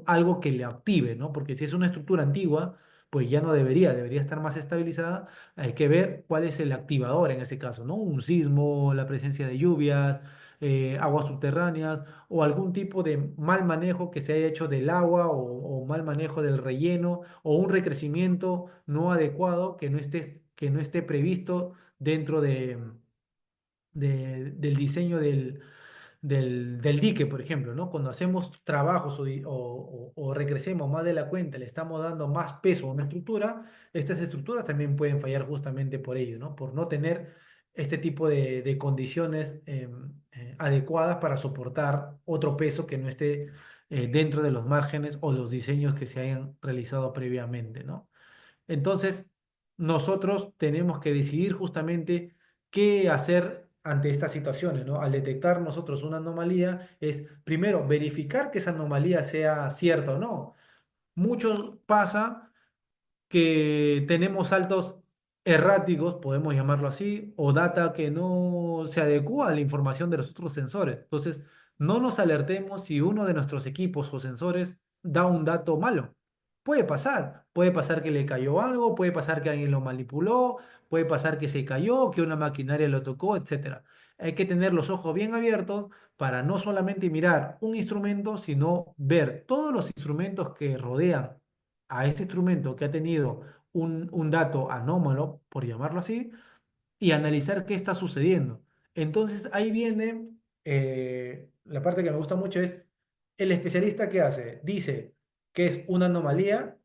algo que le active, ¿no? Porque si es una estructura antigua, pues ya no debería estar más estabilizada. Hay que ver cuál es el activador en ese caso, ¿no? Un sismo, la presencia de lluvias, aguas subterráneas o algún tipo de mal manejo que se haya hecho del agua o mal manejo del relleno o un recrecimiento no adecuado que no esté previsto dentro del diseño del dique, por ejemplo, ¿no? Cuando hacemos trabajos o recrecemos más de la cuenta, le estamos dando más peso a una estructura, estas estructuras también pueden fallar justamente por ello, ¿no? Por no tener este tipo de condiciones adecuadas para soportar otro peso que no esté dentro de los márgenes o los diseños que se hayan realizado previamente, ¿no? Entonces, nosotros tenemos que decidir justamente qué hacer ante estas situaciones, ¿no? Al detectar nosotros una anomalía, es primero verificar que esa anomalía sea cierta o no. Mucho pasa que tenemos saltos erráticos, podemos llamarlo así, o data que no se adecua a la información de los otros sensores. Entonces, no nos alertemos si uno de nuestros equipos o sensores da un dato malo. Puede pasar que le cayó algo, puede pasar que alguien lo manipuló, puede pasar que se cayó, que una maquinaria lo tocó, etcétera. Hay que tener los ojos bien abiertos para no solamente mirar un instrumento, sino ver todos los instrumentos que rodean a este instrumento que ha tenido un dato anómalo, por llamarlo así, y analizar qué está sucediendo. Entonces ahí viene la parte que me gusta mucho es el especialista que hace. Dice que es una anomalía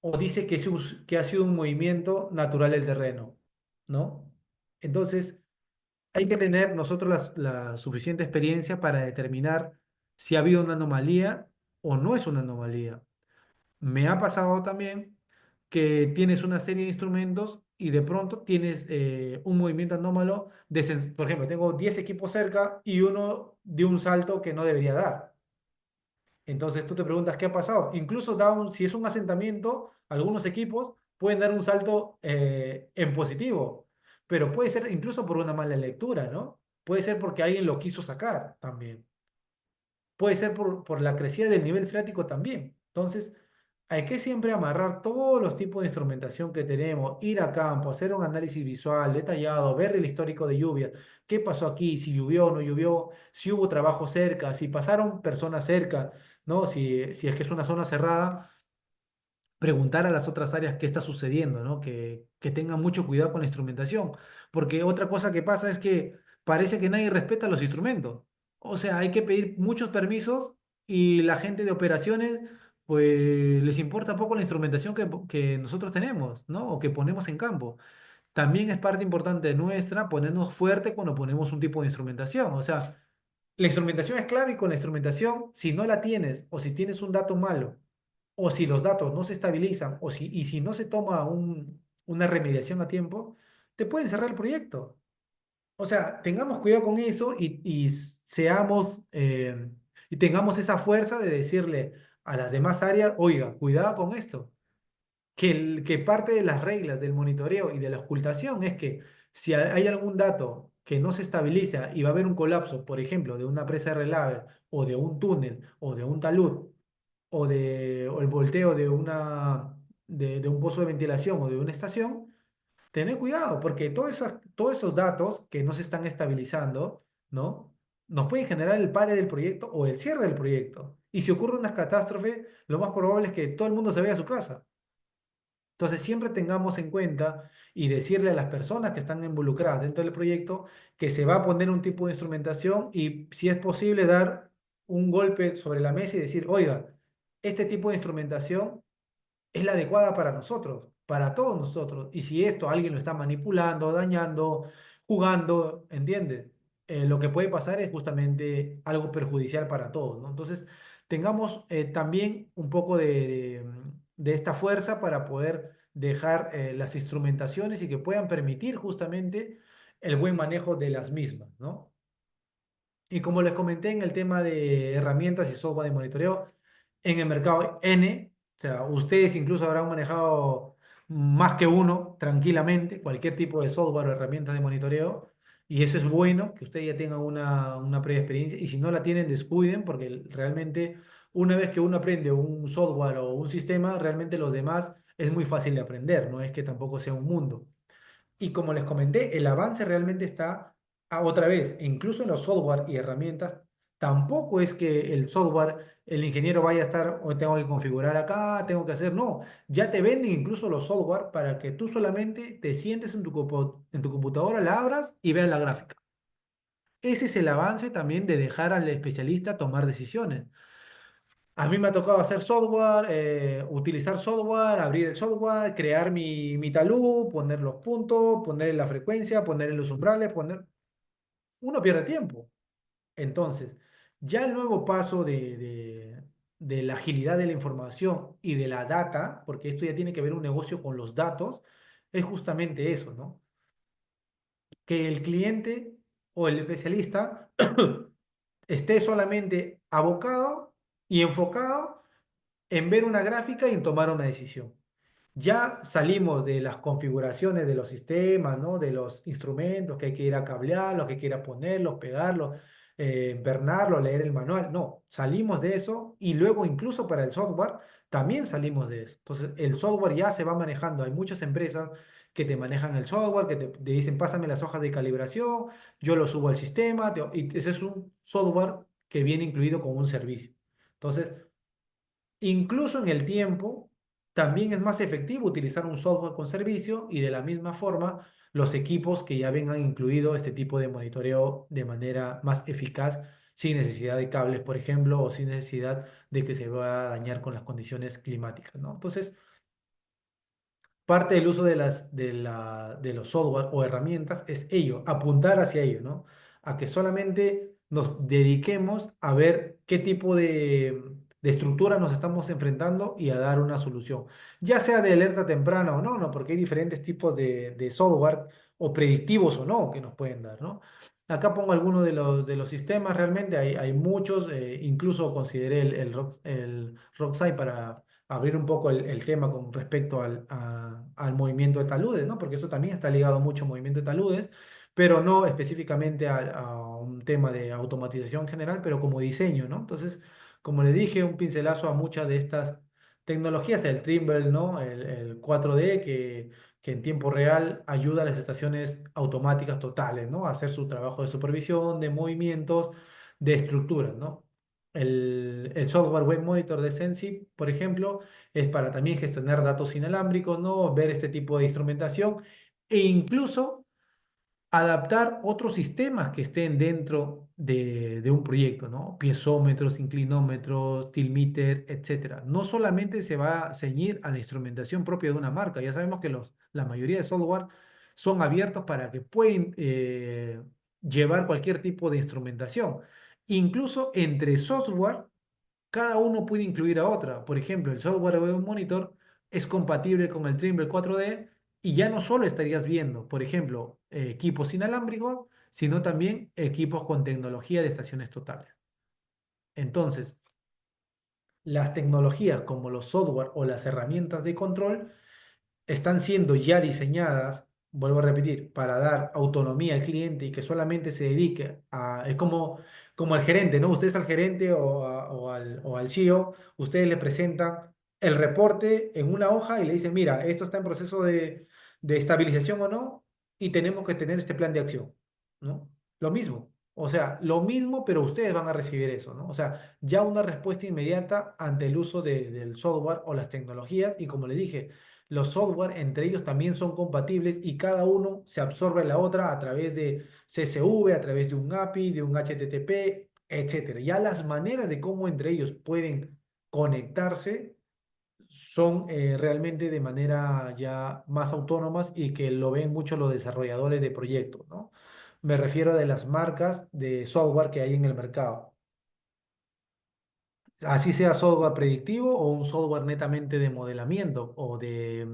o dice que ha sido un movimiento natural del terreno, ¿no? Entonces hay que tener nosotros la suficiente experiencia para determinar si ha habido una anomalía o no es una anomalía. Me ha pasado también que tienes una serie de instrumentos y de pronto tienes un movimiento anómalo. Por ejemplo, tengo 10 equipos cerca y uno dio un salto que no debería dar. Entonces tú te preguntas qué ha pasado. Incluso si es un asentamiento, algunos equipos pueden dar un salto en positivo, pero puede ser incluso por una mala lectura, ¿no? Puede ser porque alguien lo quiso sacar también. Puede ser por la crecida del nivel freático también. Entonces, hay que siempre amarrar todos los tipos de instrumentación que tenemos, ir a campo, hacer un análisis visual detallado, ver el histórico de lluvia, qué pasó aquí, si llovió o no llovió, si hubo trabajo cerca, si pasaron personas cerca, ¿no? Si es que es una zona cerrada, preguntar a las otras áreas qué está sucediendo, ¿no? Que tengan mucho cuidado con la instrumentación, porque otra cosa que pasa es que parece que nadie respeta los instrumentos. O sea, hay que pedir muchos permisos y la gente de operaciones, pues les importa poco la instrumentación que nosotros tenemos, ¿no? O que ponemos en campo. También es parte importante nuestra ponernos fuerte cuando ponemos un tipo de instrumentación. O sea, la instrumentación es clave y con la instrumentación, si no la tienes o si tienes un dato malo o si los datos no se estabilizan y si no se toma una remediación a tiempo, te pueden cerrar el proyecto. O sea, tengamos cuidado con eso y seamos y tengamos esa fuerza de decirle a las demás áreas, oiga, cuidado con esto que parte de las reglas del monitoreo y de la ocultación es que si hay algún dato que no se estabiliza y va a haber un colapso, por ejemplo, de una presa de relave o de un túnel o de un talud o el volteo de un pozo de ventilación o de una estación, tener cuidado porque todos esos datos que no se están estabilizando, ¿no? Nos pueden generar el pare del proyecto o el cierre del proyecto. Y si ocurre una catástrofe, lo más probable es que todo el mundo se vaya a su casa. Entonces, siempre tengamos en cuenta y decirle a las personas que están involucradas dentro del proyecto que se va a poner un tipo de instrumentación y, si es posible, dar un golpe sobre la mesa y decir, oiga, este tipo de instrumentación es la adecuada para nosotros, para todos nosotros. Y si esto alguien lo está manipulando, dañando, jugando, ¿entiendes? Lo que puede pasar es justamente algo perjudicial para todos, ¿no? Entonces, tengamos también un poco de esta fuerza para poder dejar las instrumentaciones y que puedan permitir justamente el buen manejo de las mismas, ¿no? Y como les comenté en el tema de herramientas y software de monitoreo, en el mercado N, o sea, ustedes incluso habrán manejado más que uno tranquilamente, cualquier tipo de software o herramientas de monitoreo, y eso es bueno, que ustedes ya tengan una previa experiencia, y si no la tienen, descuiden, porque realmente una vez que uno aprende un software o un sistema, realmente los demás es muy fácil de aprender, no es que tampoco sea un mundo. Y como les comenté, el avance realmente está otra vez, incluso en los software y herramientas, tampoco es que el software, el ingeniero vaya a estar, o tengo que configurar acá, tengo que hacer, no, ya te venden incluso los software para que tú solamente te sientes en en tu computadora, la abras y veas la gráfica. Ese es el avance también de dejar al especialista tomar decisiones. A mí me ha tocado hacer software, utilizar software, abrir el software, crear mi talud, poner los puntos, poner la frecuencia, poner los umbrales, poner... Uno pierde tiempo. Entonces, ya el nuevo paso de la agilidad de la información y de la data, porque esto ya tiene que ver un negocio con los datos, es justamente eso, ¿no? Que el cliente o el especialista esté solamente abocado y enfocado en ver una gráfica y en tomar una decisión. Ya salimos de las configuraciones de los sistemas, ¿no? De los instrumentos que hay que ir a cablearlos, que hay que ir a ponerlos, pegarlos, invernarlos, leer el manual. No, salimos de eso y luego incluso para el software también salimos de eso. Entonces, el software ya se va manejando. Hay muchas empresas que te manejan el software, que te dicen, pásame las hojas de calibración, yo lo subo al sistema, y ese es un software que viene incluido con un servicio. Entonces, incluso en el tiempo, también es más efectivo utilizar un software con servicio y de la misma forma los equipos que ya vengan incluido este tipo de monitoreo de manera más eficaz, sin necesidad de cables, por ejemplo, o sin necesidad de que se va a dañar con las condiciones climáticas, ¿no? Entonces, parte del uso de los software o herramientas es ello, apuntar hacia ello, ¿no? A que solamente nos dediquemos a ver qué tipo de estructura nos estamos enfrentando y a dar una solución, ya sea de alerta temprana o no, ¿no? Porque hay diferentes tipos de software o predictivos o no que nos pueden dar, ¿no? Acá pongo algunos de los sistemas, realmente hay muchos, incluso consideré el Rocksci para abrir un poco el tema con respecto al movimiento de taludes, ¿no? Porque eso también está ligado mucho al movimiento de taludes, pero no específicamente a un tema de automatización general, pero como diseño, ¿no? Entonces, como le dije, un pincelazo a muchas de estas tecnologías, el Trimble, ¿no? El 4D, que en tiempo real ayuda a las estaciones automáticas totales, ¿no? A hacer su trabajo de supervisión, de movimientos, de estructuras, ¿no? El software Web Monitor de Sensi, por ejemplo, es para también gestionar datos inalámbricos, ¿no? Ver este tipo de instrumentación e incluso adaptar otros sistemas que estén dentro de un proyecto, ¿no? Piezómetros, inclinómetros, tilmeter, etcétera. No solamente se va a ceñir a la instrumentación propia de una marca, ya sabemos que la mayoría de software son abiertos para que pueden llevar cualquier tipo de instrumentación. Incluso entre software cada uno puede incluir a otra. Por ejemplo, el software Web Monitor es compatible con el Trimble 4D y ya no solo estarías viendo, por ejemplo, equipos inalámbricos, sino también equipos con tecnología de estaciones totales. Entonces, las tecnologías como los software o las herramientas de control están siendo ya diseñadas, vuelvo a repetir, para dar autonomía al cliente y que solamente se dedique a, es como al gerente, ¿no? Ustedes al gerente o al CEO, ustedes le presentan el reporte en una hoja y le dicen, mira, esto está en proceso de estabilización o no, y tenemos que tener este plan de acción, ¿no? Lo mismo. O sea, lo mismo, pero ustedes van a recibir eso, ¿no? O sea, ya una respuesta inmediata ante el uso del software o las tecnologías. Y como le dije, los software entre ellos también son compatibles y cada uno se absorbe a la otra a través de CSV, a través de un API, de un HTTP, etcétera. Ya las maneras de cómo entre ellos pueden conectarse son realmente de manera ya más autónomas y que lo ven mucho los desarrolladores de proyectos, ¿no? Me refiero de las marcas de software que hay en el mercado. Así sea software predictivo o un software netamente de modelamiento o de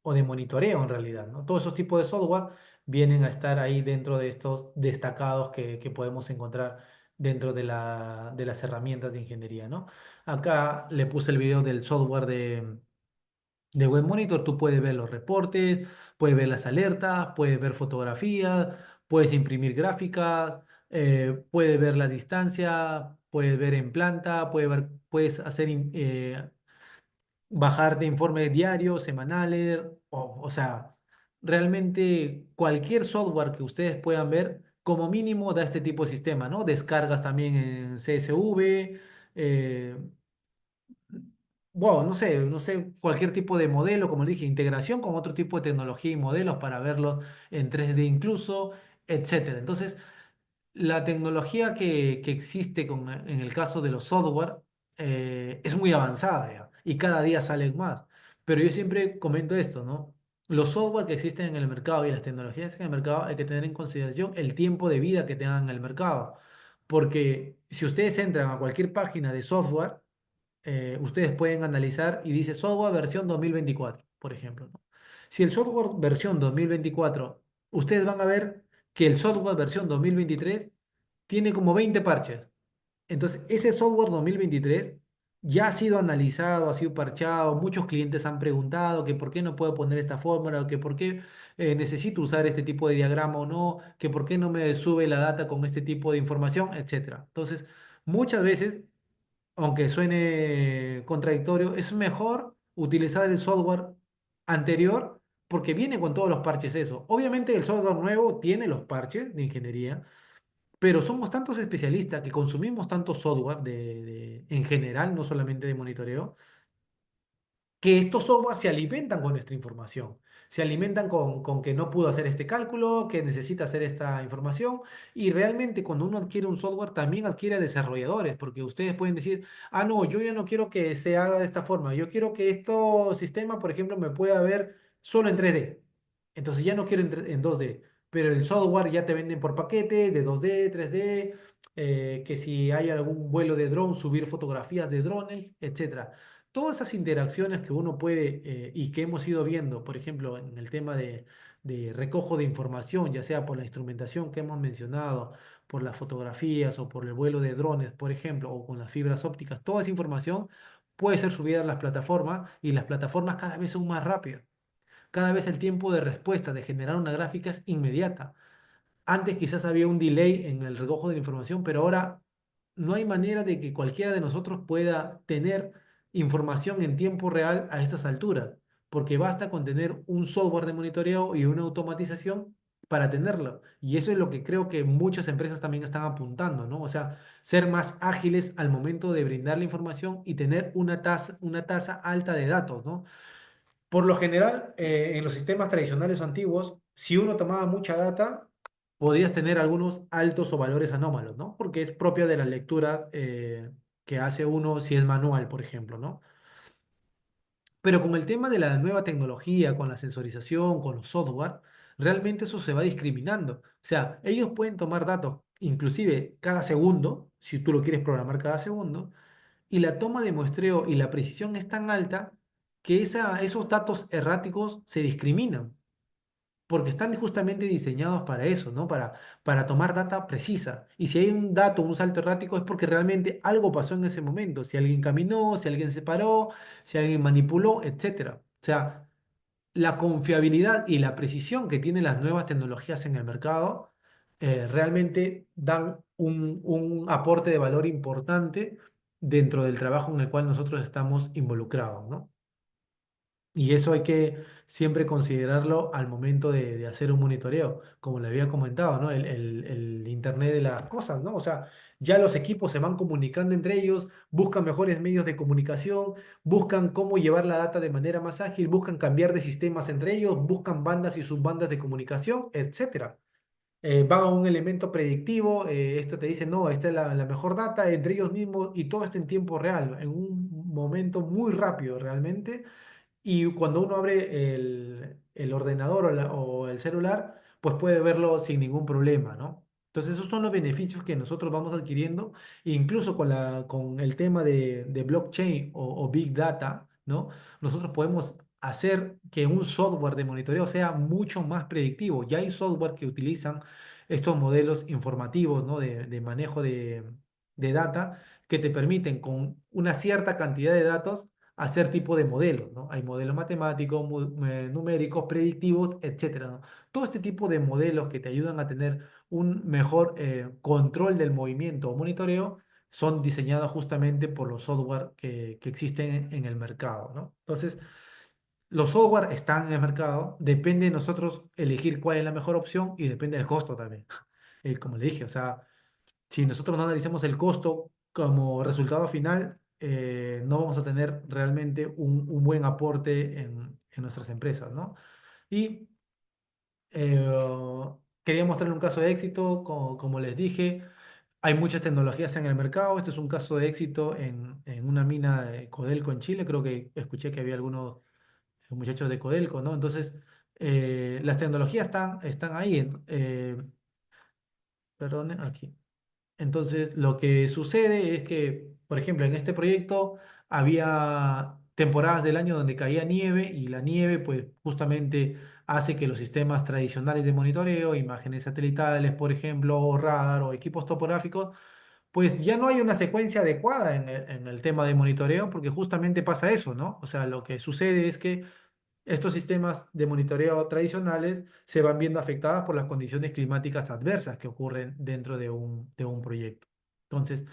monitoreo en realidad, ¿no? Todos esos tipos de software vienen a estar ahí dentro de estos destacados que podemos encontrar dentro de las herramientas de ingeniería, ¿no? Acá le puse el video del software de Web Monitor. Tú puedes ver los reportes, puedes ver las alertas, puedes ver fotografías, puedes imprimir gráficas, puedes ver la distancia, puedes ver en planta, puedes hacer bajarte informes diarios, semanales, o sea, realmente cualquier software que ustedes puedan ver, como mínimo da este tipo de sistema, ¿no? Descargas también en CSV. eh, Wow, no sé, cualquier tipo de modelo, como le dije, integración con otro tipo de tecnología y modelos para verlos en 3D incluso, etcétera. Entonces, la tecnología que existe en el caso de los software es muy avanzada ya, y cada día salen más. Pero yo siempre comento esto, ¿no? Los software que existen en el mercado y las tecnologías en el mercado hay que tener en consideración el tiempo de vida que tengan en el mercado. Porque si ustedes entran a cualquier página de software, ustedes pueden analizar y dice software versión 2024, por ejemplo, ¿no? Si el software versión 2024, ustedes van a ver que el software versión 2023 tiene como 20 parches. Entonces, ese software 2023 ya ha sido analizado, ha sido parchado, muchos clientes han preguntado que por qué no puedo poner esta fórmula, o que por qué necesito usar este tipo de diagrama o no, que por qué no me sube la data con este tipo de información, etcétera. Entonces, muchas veces aunque suene contradictorio, es mejor utilizar el software anterior porque viene con todos los parches eso. Obviamente el software nuevo tiene los parches de ingeniería, pero somos tantos especialistas que consumimos tanto software en general, no solamente de monitoreo, que estos software se alimentan con nuestra información. Se alimentan con que no pudo hacer este cálculo, que necesita hacer esta información. Y realmente cuando uno adquiere un software, también adquiere desarrolladores, porque ustedes pueden decir, ah, no, yo ya no quiero que se haga de esta forma. Yo quiero que este sistema, por ejemplo, me pueda ver solo en 3D. Entonces ya no quiero en 2D. Pero el software ya te venden por paquete de 2D, 3D, que si hay algún vuelo de dron, subir fotografías de drones, etcétera. Todas esas interacciones que uno puede y que hemos ido viendo, por ejemplo, en el tema de recojo de información, ya sea por la instrumentación que hemos mencionado, por las fotografías o por el vuelo de drones, por ejemplo, o con las fibras ópticas, toda esa información puede ser subida a las plataformas y las plataformas cada vez son más rápidas. Cada vez el tiempo de respuesta de generar una gráfica es inmediata. Antes quizás había un delay en el recojo de la información, pero ahora no hay manera de que cualquiera de nosotros pueda tener información en tiempo real a estas alturas, porque basta con tener un software de monitoreo y una automatización para tenerlo. Y eso es lo que creo que muchas empresas también están apuntando, ¿no? O sea, ser más ágiles al momento de brindar la información y tener una tasa alta de datos, ¿no? Por lo general, en los sistemas tradicionales o antiguos, si uno tomaba mucha data, podías tener algunos altos o valores anómalos, ¿no? Porque es propia de la lectura que hace uno si es manual, por ejemplo, ¿no? Pero con el tema de la nueva tecnología, con la sensorización, con los software, realmente eso se va discriminando. O sea, ellos pueden tomar datos, inclusive cada segundo, si tú lo quieres programar cada segundo, y la toma de muestreo y la precisión es tan alta que esos datos erráticos se discriminan, porque están justamente diseñados para eso, ¿no? Para tomar data precisa. Y si hay un dato, un salto errático, es porque realmente algo pasó en ese momento. Si alguien caminó, si alguien se paró, si alguien manipuló, etcétera. O sea, la confiabilidad y la precisión que tienen las nuevas tecnologías en el mercado realmente dan un aporte de valor importante dentro del trabajo en el cual nosotros estamos involucrados, ¿no? Y eso hay que siempre considerarlo al momento de hacer un monitoreo, como le había comentado, ¿no? El Internet de las cosas, ¿no? O sea, ya los equipos se van comunicando entre ellos, buscan mejores medios de comunicación, buscan cómo llevar la data de manera más ágil, buscan cambiar de sistemas entre ellos, buscan bandas y subbandas de comunicación, etcétera. Van a un elemento predictivo, esto te dice, no, esta es la mejor data entre ellos mismos y todo esto en tiempo real, en un momento muy rápido realmente y cuando uno abre el ordenador o el celular, pues puede verlo sin ningún problema, ¿no? Entonces, esos son los beneficios que nosotros vamos adquiriendo, incluso con el tema de blockchain o big data, ¿no? Nosotros podemos hacer que un software de monitoreo sea mucho más predictivo. Ya hay software que utilizan estos modelos informativos, ¿no? De manejo de data que te permiten con una cierta cantidad de datos hacer tipo de modelos, ¿no? Hay modelos matemáticos, numéricos, predictivos, etcétera, ¿no? Todo este tipo de modelos que te ayudan a tener un mejor control del movimiento o monitoreo son diseñados justamente por los software que existen en el mercado, ¿no? Entonces, los software están en el mercado, depende de nosotros elegir cuál es la mejor opción y depende del costo también. Como le dije, o sea, si nosotros no analizamos el costo como resultado final, no vamos a tener realmente un buen aporte en nuestras empresas, ¿no? Y quería mostrarle un caso de éxito, como les dije, hay muchas tecnologías en el mercado, este es un caso de éxito en una mina de Codelco en Chile, creo que escuché que había algunos muchachos de Codelco, ¿no? Entonces, las tecnologías están ahí, perdón, aquí. Entonces, lo que sucede es que, por ejemplo, en este proyecto había temporadas del año donde caía nieve y la nieve, pues, justamente hace que los sistemas tradicionales de monitoreo, imágenes satelitales, por ejemplo, o radar o equipos topográficos, pues ya no hay una secuencia adecuada en el tema de monitoreo porque justamente pasa eso, ¿no? O sea, lo que sucede es que estos sistemas de monitoreo tradicionales se van viendo afectadas por las condiciones climáticas adversas que ocurren dentro de un proyecto. Entonces,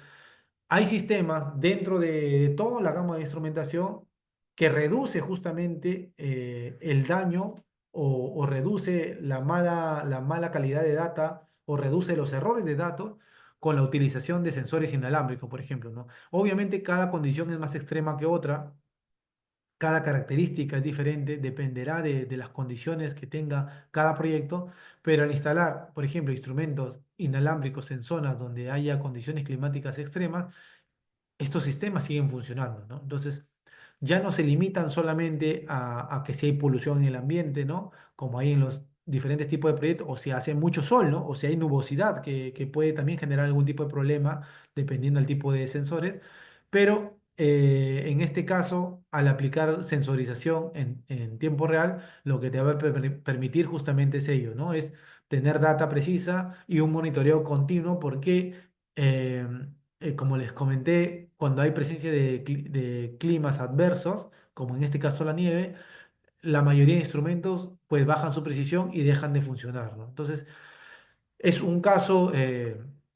hay sistemas dentro de toda la gama de instrumentación que reduce justamente el daño o reduce la mala calidad de data o reduce los errores de datos con la utilización de sensores inalámbricos, por ejemplo, ¿no? Obviamente cada condición es más extrema que otra, cada característica es diferente, dependerá de las condiciones que tenga cada proyecto, pero al instalar, por ejemplo, instrumentos inalámbricos en zonas donde haya condiciones climáticas extremas, estos sistemas siguen funcionando, ¿no? Entonces, ya no se limitan solamente a que si hay polución en el ambiente, ¿no? Como hay en los diferentes tipos de proyectos, o si hace mucho sol, ¿no? O si hay nubosidad, que puede también generar algún tipo de problema dependiendo del tipo de sensores. Pero en este caso, al aplicar sensorización en tiempo real, lo que te va a permitir justamente es ello, ¿no? Es tener data precisa y un monitoreo continuo porque eh, como les comenté, cuando hay presencia de climas adversos, como en este caso la nieve, la mayoría de instrumentos pues bajan su precisión y dejan de funcionar, ¿no? Entonces, es un caso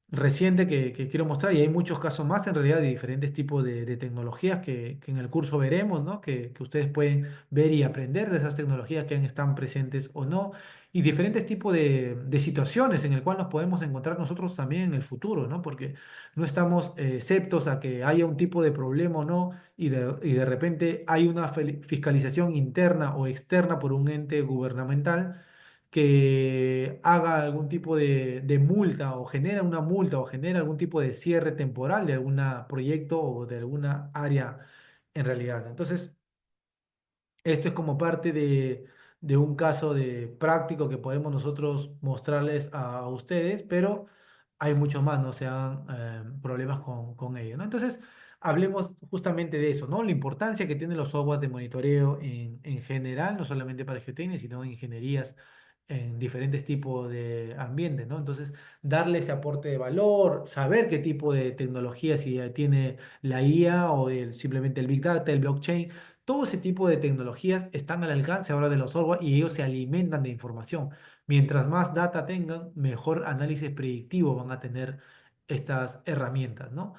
reciente que quiero mostrar y hay muchos casos más en realidad de diferentes tipos de tecnologías que en el curso veremos, ¿no? Que ustedes pueden ver y aprender de esas tecnologías que están presentes o no y diferentes tipos de situaciones en el cual nos podemos encontrar nosotros también en el futuro, ¿no? Porque no estamos exceptos a que haya un tipo de problema o no y de repente hay una fiscalización interna o externa por un ente gubernamental que haga algún tipo de multa o genera una multa o genera algún tipo de cierre temporal de algún proyecto o de alguna área en realidad. Entonces, esto es como parte de un caso de práctico que podemos nosotros mostrarles a ustedes, pero hay muchos más, no sean problemas con ello, ¿no? Entonces, hablemos justamente de eso, ¿no? La importancia que tienen los softwares de monitoreo en general, no solamente para geotecnia, sino en ingenierías en diferentes tipos de ambientes, ¿no? Entonces, darle ese aporte de valor, saber qué tipo de tecnología, si tiene la IA o simplemente el Big Data, el blockchain, todo ese tipo de tecnologías están al alcance ahora de los software y ellos se alimentan de información. Mientras más data tengan, mejor análisis predictivo van a tener estas herramientas, ¿no?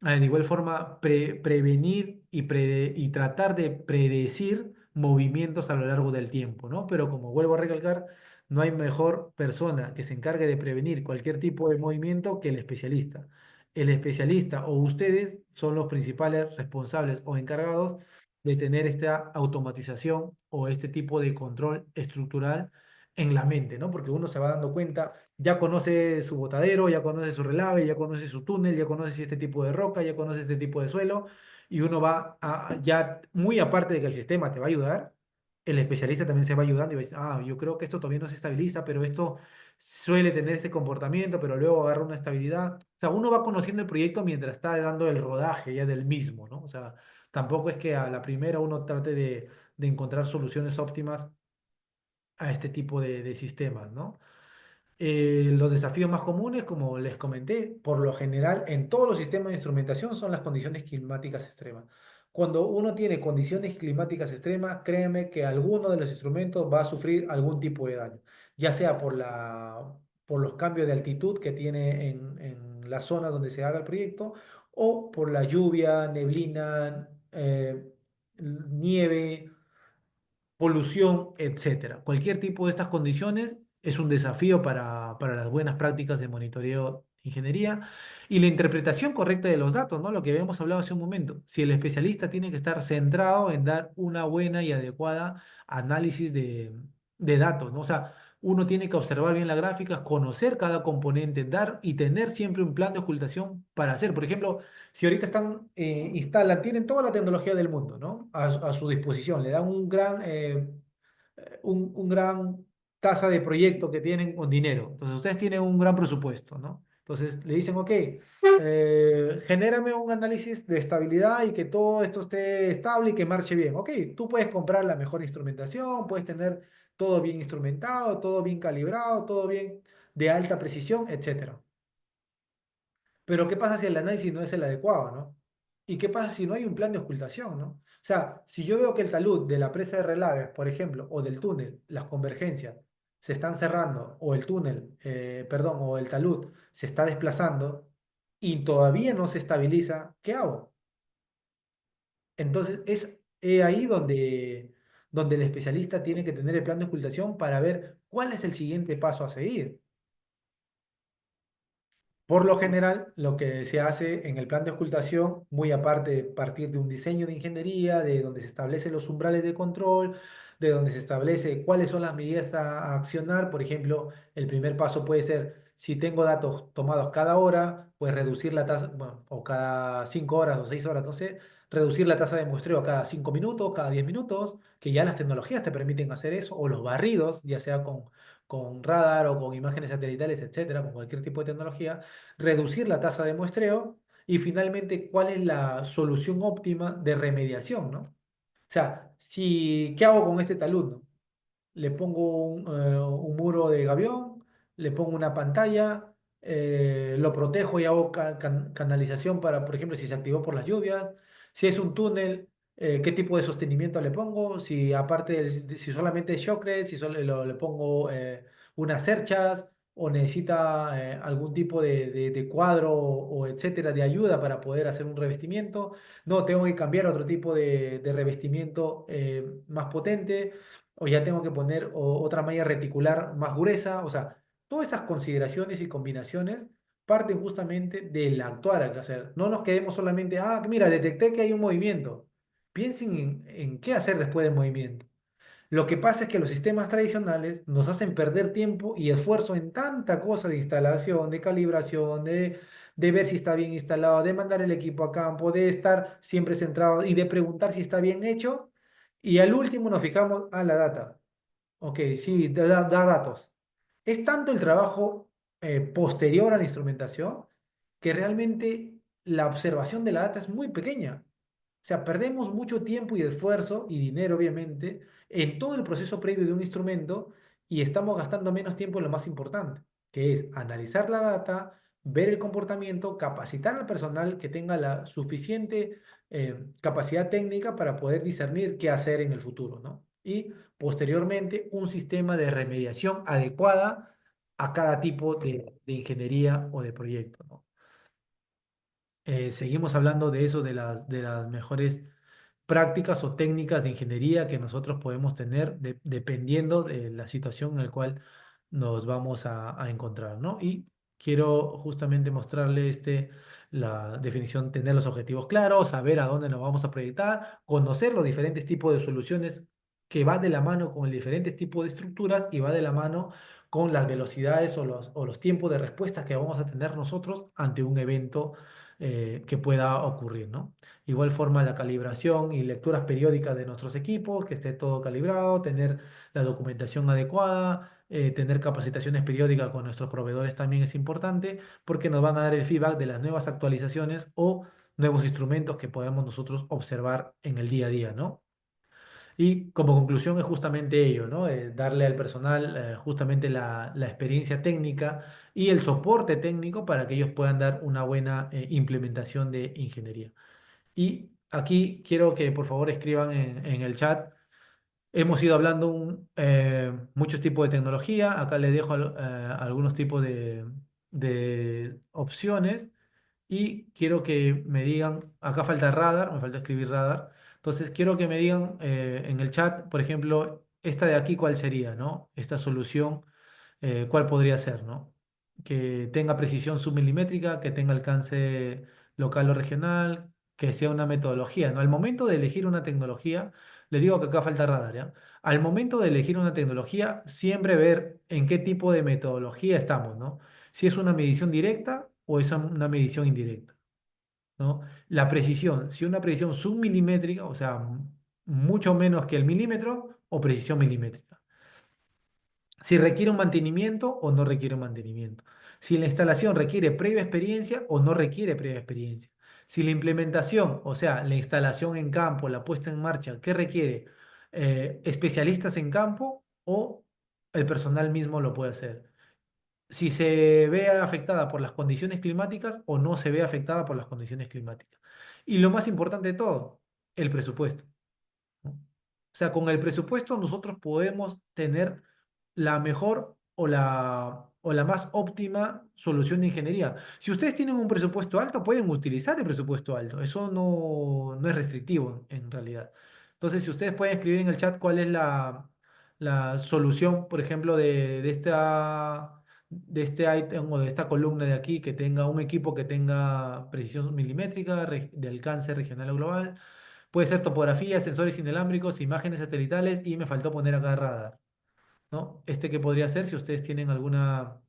De igual forma, prevenir y tratar de predecir movimientos a lo largo del tiempo, ¿no? Pero como vuelvo a recalcar, no hay mejor persona que se encargue de prevenir cualquier tipo de movimiento que el especialista. El especialista o ustedes son los principales responsables o encargados de tener esta automatización o este tipo de control estructural en la mente, ¿no? Porque uno se va dando cuenta, ya conoce su botadero, ya conoce su relave, ya conoce su túnel, ya conoce este tipo de roca, ya conoce este tipo de suelo, y uno va ya muy aparte de que el sistema te va a ayudar, el especialista también se va ayudando y va a decir, ah, yo creo que esto todavía no se estabiliza, pero esto suele tener este comportamiento, pero luego agarra una estabilidad. O sea, uno va conociendo el proyecto mientras está dando el rodaje ya del mismo, ¿no? O sea, tampoco es que a la primera uno trate de encontrar soluciones óptimas a este tipo de sistemas, ¿no? Los desafíos más comunes, como les comenté, por lo general en todos los sistemas de instrumentación son las condiciones climáticas extremas. Cuando uno tiene condiciones climáticas extremas, créeme que alguno de los instrumentos va a sufrir algún tipo de daño, ya sea por los cambios de altitud que tiene en la zona donde se haga el proyecto o por la lluvia, neblina, nieve, polución, etcétera. Cualquier tipo de estas condiciones es un desafío para las buenas prácticas de monitoreo de ingeniería y la interpretación correcta de los datos, ¿no? Lo que habíamos hablado hace un momento. Si el especialista tiene que estar centrado en dar una buena y adecuada análisis de datos, ¿no? O sea, uno tiene que observar bien las gráficas, conocer cada componente, dar y tener siempre un plan de ocultación para hacer. Por ejemplo, si ahorita instalan, tienen toda la tecnología del mundo, ¿no? A su disposición, le dan un gran tasa de proyecto que tienen con dinero. Entonces, ustedes tienen un gran presupuesto, ¿no? Entonces, le dicen, ok, genérame un análisis de estabilidad y que todo esto esté estable y que marche bien. Ok, tú puedes comprar la mejor instrumentación, puedes tener todo bien instrumentado, todo bien calibrado, todo bien de alta precisión, etcétera. Pero ¿qué pasa si el análisis no es el adecuado, ¿no? ¿Y qué pasa si no hay un plan de ocultación, ¿no? O sea, si yo veo que el talud de la presa de relaves, por ejemplo, o del túnel, las convergencias se están cerrando, o el túnel, perdón, o el talud se está desplazando y todavía no se estabiliza, ¿qué hago? Entonces es ahí donde el especialista tiene que tener el plan de ocultación para ver cuál es el siguiente paso a seguir. Por lo general, lo que se hace en el plan de ocultación, muy aparte de partir de un diseño de ingeniería, de donde se establecen los umbrales de control, de donde se establece cuáles son las medidas a accionar, por ejemplo, el primer paso puede ser, si tengo datos tomados cada hora, pues reducir la tasa, bueno, o cada 5 horas o 6 horas, entonces, reducir la tasa de muestreo a cada 5 minutos, cada 10 minutos, que ya las tecnologías te permiten hacer eso, o los barridos, ya sea con radar o con imágenes satelitales, etcétera, con cualquier tipo de tecnología reducir la tasa de muestreo y finalmente cuál es la solución óptima de remediación, ¿no? O sea, ¿qué hago con este talud, no? Le pongo un muro de gavión, le pongo una pantalla, lo protejo y hago canalización para, por ejemplo, si se activó por las lluvias, si es un túnel, qué tipo de sostenimiento le pongo, si aparte, si solamente es shockrete, si solo le pongo unas cerchas o necesita algún tipo de cuadro o etcétera de ayuda para poder hacer un revestimiento. No, tengo que cambiar otro tipo de revestimiento más potente o ya tengo que poner otra malla reticular más gruesa. O sea, todas esas consideraciones y combinaciones parten justamente del actuar al hacer. No nos quedemos solamente, ah, mira, detecté que hay un movimiento. Piensen en qué hacer después del movimiento. Lo que pasa es que los sistemas tradicionales nos hacen perder tiempo y esfuerzo en tanta cosa de instalación, de calibración, de ver si está bien instalado, de mandar el equipo a campo, de estar siempre centrado y de preguntar si está bien hecho. Y al último nos fijamos a la data. Ok, sí, da datos. Es tanto el trabajo posterior a la instrumentación que realmente la observación de la data es muy pequeña. O sea, perdemos mucho tiempo y esfuerzo y dinero, obviamente, en todo el proceso previo de un instrumento y estamos gastando menos tiempo en lo más importante, que es analizar la data, ver el comportamiento, capacitar al personal que tenga la suficiente capacidad técnica para poder discernir qué hacer en el futuro, ¿no? Y posteriormente un sistema de remediación adecuada a cada tipo de ingeniería o de proyecto, ¿no? Seguimos hablando de eso, de las mejores prácticas o técnicas de ingeniería que nosotros podemos tener dependiendo de la situación en la cual nos vamos a encontrar, ¿no? Y quiero justamente mostrarle la definición, tener los objetivos claros, saber a dónde nos vamos a proyectar, conocer los diferentes tipos de soluciones que va de la mano con el diferentes tipos de estructuras y va de la mano con las velocidades o los tiempos de respuesta que vamos a tener nosotros ante un evento que pueda ocurrir, ¿no? Igual forma la calibración y lecturas periódicas de nuestros equipos, que esté todo calibrado, tener la documentación adecuada, tener capacitaciones periódicas con nuestros proveedores también es importante porque nos van a dar el feedback de las nuevas actualizaciones o nuevos instrumentos que podamos nosotros observar en el día a día, ¿no? Y como conclusión es justamente ello, ¿no? Darle al personal justamente la experiencia técnica y el soporte técnico para que ellos puedan dar una buena implementación de ingeniería. Y aquí quiero que por favor escriban en el chat. Hemos ido hablando muchos tipos de tecnología. Acá les dejo algunos tipos de opciones. Y quiero que me digan, acá falta radar, me falta escribir radar. Entonces quiero que me digan en el chat, por ejemplo, esta de aquí, ¿cuál sería, no? Esta solución ¿cuál podría ser, no? Que tenga precisión submilimétrica, que tenga alcance local o regional, que sea una metodología, ¿no? Al momento de elegir una tecnología, le digo que acá falta radar, ¿ya? Al momento de elegir una tecnología, siempre ver en qué tipo de metodología estamos, ¿no? Si es una medición directa o es una medición indirecta, ¿no? La precisión, si una precisión submilimétrica, o sea, mucho menos que el milímetro, o precisión milimétrica. Si requiere un mantenimiento o no requiere un mantenimiento. Si la instalación requiere previa experiencia o no requiere previa experiencia. Si la implementación, o sea, la instalación en campo, la puesta en marcha, ¿qué requiere? Especialistas en campo o el personal mismo lo puede hacer. Si se ve afectada por las condiciones climáticas o no se ve afectada por las condiciones climáticas. Y lo más importante de todo, el presupuesto, ¿no? O sea, con el presupuesto nosotros podemos tener la mejor o la más óptima solución de ingeniería. Si ustedes tienen un presupuesto alto, pueden utilizar el presupuesto alto. Eso no es restrictivo en realidad. Entonces, si ustedes pueden escribir en el chat cuál es la solución, por ejemplo, de este ítem o de esta columna de aquí, que tenga un equipo que tenga precisión milimétrica, de alcance regional o global. Puede ser topografía, sensores inalámbricos, imágenes satelitales y me faltó poner acá radar, ¿no? Este que podría ser, si ustedes tienen alguna,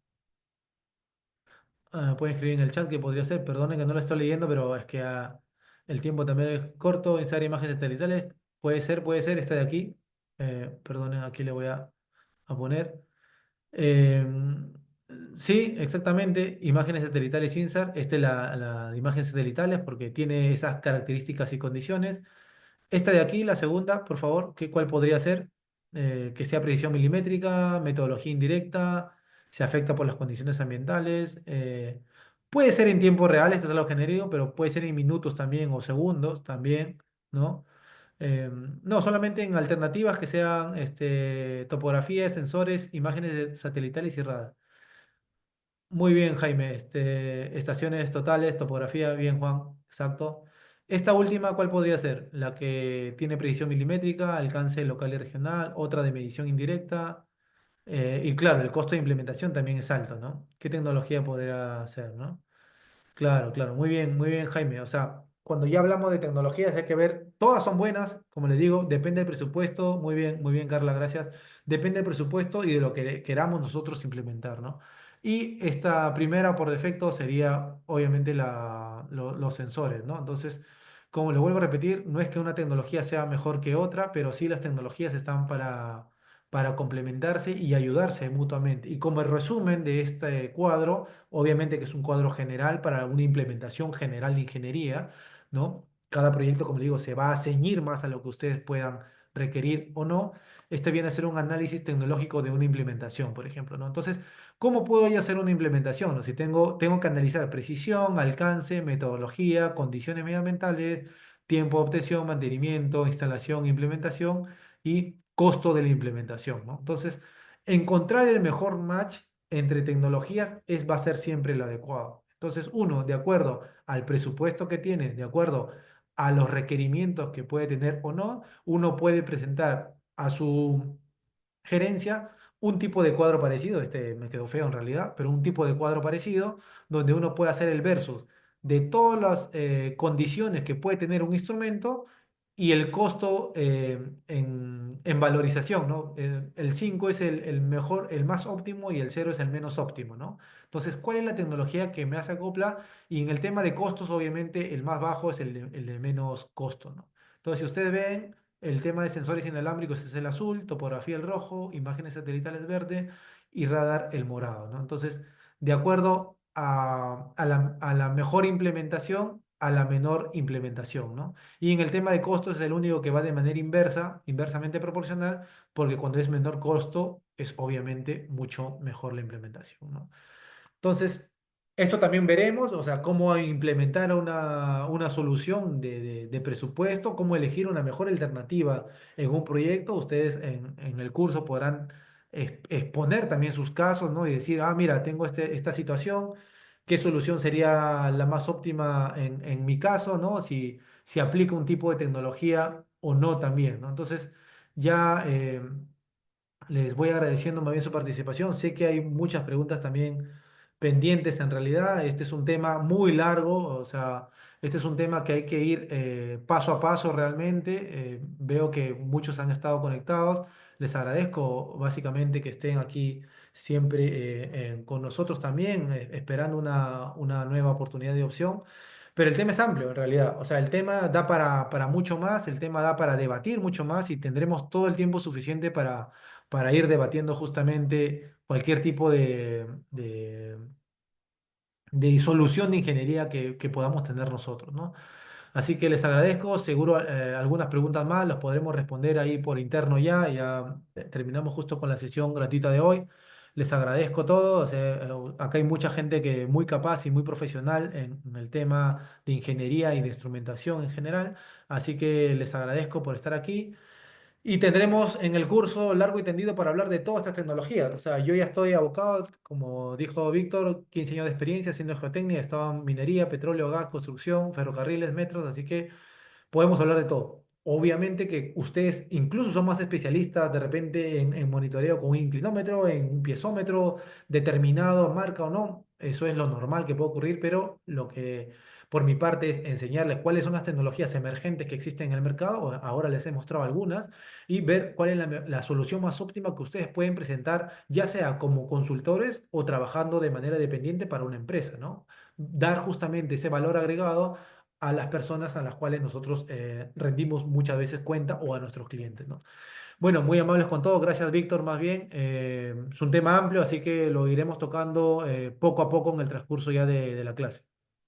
pueden escribir en el chat que podría ser, perdonen que no lo estoy leyendo, pero es que el tiempo también es corto, ensayar imágenes satelitales, puede ser esta de aquí, perdonen, aquí le voy a poner. Em, sí, exactamente, imágenes satelitales INSAR, esta es la de imágenes satelitales porque tiene esas características y condiciones. Esta de aquí, la segunda, por favor, ¿cuál podría ser? Que sea precisión milimétrica, metodología indirecta, se afecta por las condiciones ambientales. Puede ser en tiempo real, esto es algo genérico, pero puede ser en minutos también o segundos también, ¿no? No, solamente en alternativas que sean topografía, sensores, imágenes satelitales y radar. Muy bien, Jaime. Estaciones totales, topografía, bien, Juan, exacto. Esta última, ¿cuál podría ser? La que tiene precisión milimétrica, alcance local y regional, otra de medición indirecta. Y claro, el costo de implementación también es alto, ¿no? ¿Qué tecnología podría ser, no? Claro, claro, muy bien, Jaime. O sea, cuando ya hablamos de tecnologías hay que ver, todas son buenas, como les digo, depende del presupuesto. Muy bien, Carla, gracias. Depende del presupuesto y de lo que queramos nosotros implementar, ¿no? Y esta primera por defecto sería, obviamente, los sensores, ¿no? Entonces, como le vuelvo a repetir, no es que una tecnología sea mejor que otra, pero sí las tecnologías están para complementarse y ayudarse mutuamente. Y como el resumen de este cuadro, obviamente que es un cuadro general para una implementación general de ingeniería, ¿no? Cada proyecto, como le digo, se va a ceñir más a lo que ustedes puedan requerir o no. Este viene a ser un análisis tecnológico de una implementación, por ejemplo, ¿no? Entonces, ¿cómo puedo yo hacer una implementación? ¿No? Si tengo que analizar precisión, alcance, metodología, condiciones medioambientales, tiempo de obtención, mantenimiento, instalación, implementación y costo de la implementación, ¿no? Entonces, encontrar el mejor match entre tecnologías va a ser siempre lo adecuado. Entonces, uno, de acuerdo al presupuesto que tiene, de acuerdo a los requerimientos que puede tener o no, uno puede presentar a su gerencia un tipo de cuadro parecido, este me quedó feo en realidad, pero un tipo de cuadro parecido donde uno puede hacer el versus de todas las condiciones que puede tener un instrumento y el costo en valorización, ¿no? El 5 es el mejor, el más óptimo y el cero es el menos óptimo, ¿no? Entonces, ¿cuál es la tecnología que me hace acopla? Y en el tema de costos, obviamente, el más bajo es el de menos costo, ¿no? Entonces, si ustedes ven, el tema de sensores inalámbricos es el azul, topografía el rojo, imágenes satelitales verde y radar el morado, ¿no? Entonces, de acuerdo a la mejor implementación, a la menor implementación, ¿no? Y en el tema de costos es el único que va de manera inversa, inversamente proporcional, porque cuando es menor costo es obviamente mucho mejor la implementación, ¿no? Entonces, esto también veremos, o sea, cómo implementar una solución de presupuesto, cómo elegir una mejor alternativa en un proyecto. Ustedes en el curso podrán exponer también sus casos, ¿no? Y decir, ah, mira, tengo esta situación, ¿qué solución sería la más óptima en mi caso, ¿no? Si aplica un tipo de tecnología o no también, ¿no? Entonces, ya... les voy agradeciendo más bien su participación. Sé que hay muchas preguntas también pendientes en realidad. Este es un tema muy largo, o sea, este es un tema que hay que ir paso a paso realmente. Veo que muchos han estado conectados. Les agradezco básicamente que estén aquí siempre con nosotros también, esperando una nueva oportunidad de opción. Pero el tema es amplio en realidad, o sea, el tema da para mucho más, el tema da para debatir mucho más y tendremos todo el tiempo suficiente para ir debatiendo justamente cualquier tipo de solución de ingeniería que podamos tener nosotros, ¿no? Así que les agradezco, seguro algunas preguntas más las podremos responder ahí por interno ya terminamos justo con la sesión gratuita de hoy. Les agradezco todo, o sea, acá hay mucha gente que muy capaz y muy profesional en el tema de ingeniería y de instrumentación en general, así que les agradezco por estar aquí. Y tendremos en el curso largo y tendido para hablar de todas estas tecnologías. O sea, yo ya estoy abocado, como dijo Víctor, 15 años de experiencia haciendo geotecnia, estaba en minería, petróleo, gas, construcción, ferrocarriles, metros, así que podemos hablar de todo. Obviamente que ustedes incluso son más especialistas de repente en monitoreo con un inclinómetro, en un piezómetro, determinado marca o no. Eso es lo normal que puede ocurrir, pero lo que por mi parte es enseñarles cuáles son las tecnologías emergentes que existen en el mercado. Ahora les he mostrado algunas y ver cuál es la solución más óptima que ustedes pueden presentar, ya sea como consultores o trabajando de manera dependiente para una empresa, ¿no? Dar justamente ese valor agregado a las personas a las cuales nosotros rendimos muchas veces cuenta o a nuestros clientes, ¿no? Bueno, muy amables con todo, gracias Víctor, más bien. Es un tema amplio, así que lo iremos tocando poco a poco en el transcurso ya de la clase.